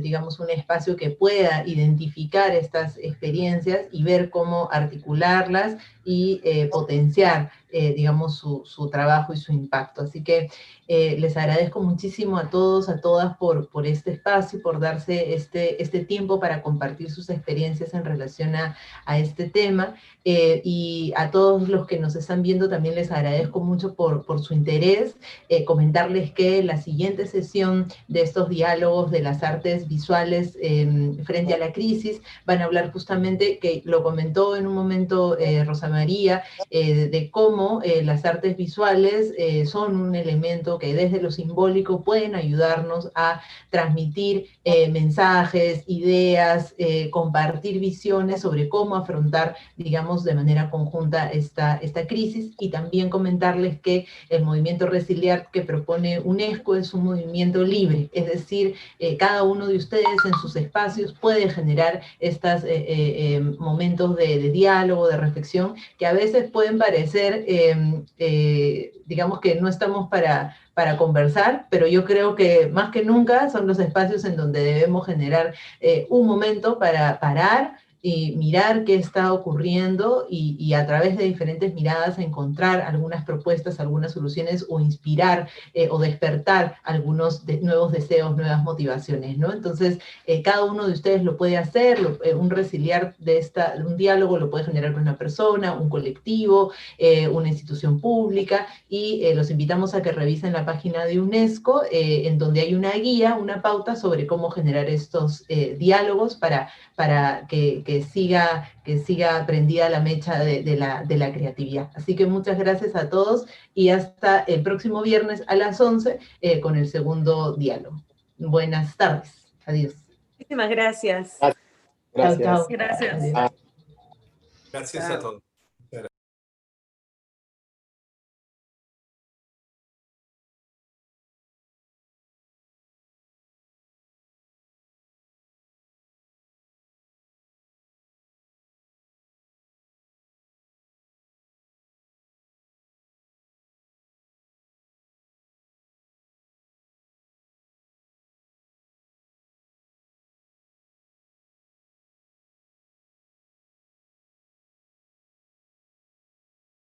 Digamos, un espacio que pueda identificar estas experiencias y ver cómo articularlas y potenciar, digamos, su trabajo y su impacto. Así que les agradezco muchísimo a todos, a todas por este espacio, por darse este tiempo para compartir sus experiencias en relación a este tema. Y a todos los que nos están viendo también les agradezco mucho por su interés. Comentarles que la siguiente sesión de estos diálogos de las artes visuales frente a la crisis van a hablar justamente, que lo comentó en un momento Rosa María, de cómo las artes visuales son un elemento que desde lo simbólico pueden ayudarnos a transmitir mensajes, ideas, compartir visiones sobre cómo afrontar, digamos, de manera conjunta esta crisis. Y también comentarles que el movimiento Resiliar que propone UNESCO es un movimiento libre, es decir, cada uno de ustedes en sus espacios puede generar estos momentos de diálogo, de reflexión, que a veces pueden parecer, digamos que no estamos para conversar, pero yo creo que más que nunca son los espacios en donde debemos generar un momento para parar y mirar qué está ocurriendo y a través de diferentes miradas encontrar algunas propuestas, algunas soluciones o inspirar o despertar algunos nuevos deseos, nuevas motivaciones, ¿no? Entonces, cada uno de ustedes lo puede hacer, un resiliar un diálogo lo puede generar una persona, un colectivo, una institución pública, y los invitamos a que revisen la página de UNESCO, en donde hay una guía, una pauta sobre cómo generar estos diálogos para que siga prendida la mecha de la creatividad. Así que muchas gracias a todos y hasta el próximo viernes a las 11 con el segundo diálogo. Buenas tardes. Adiós. Muchísimas gracias. Gracias. Chao, chao. Gracias. Adiós. Gracias a todos.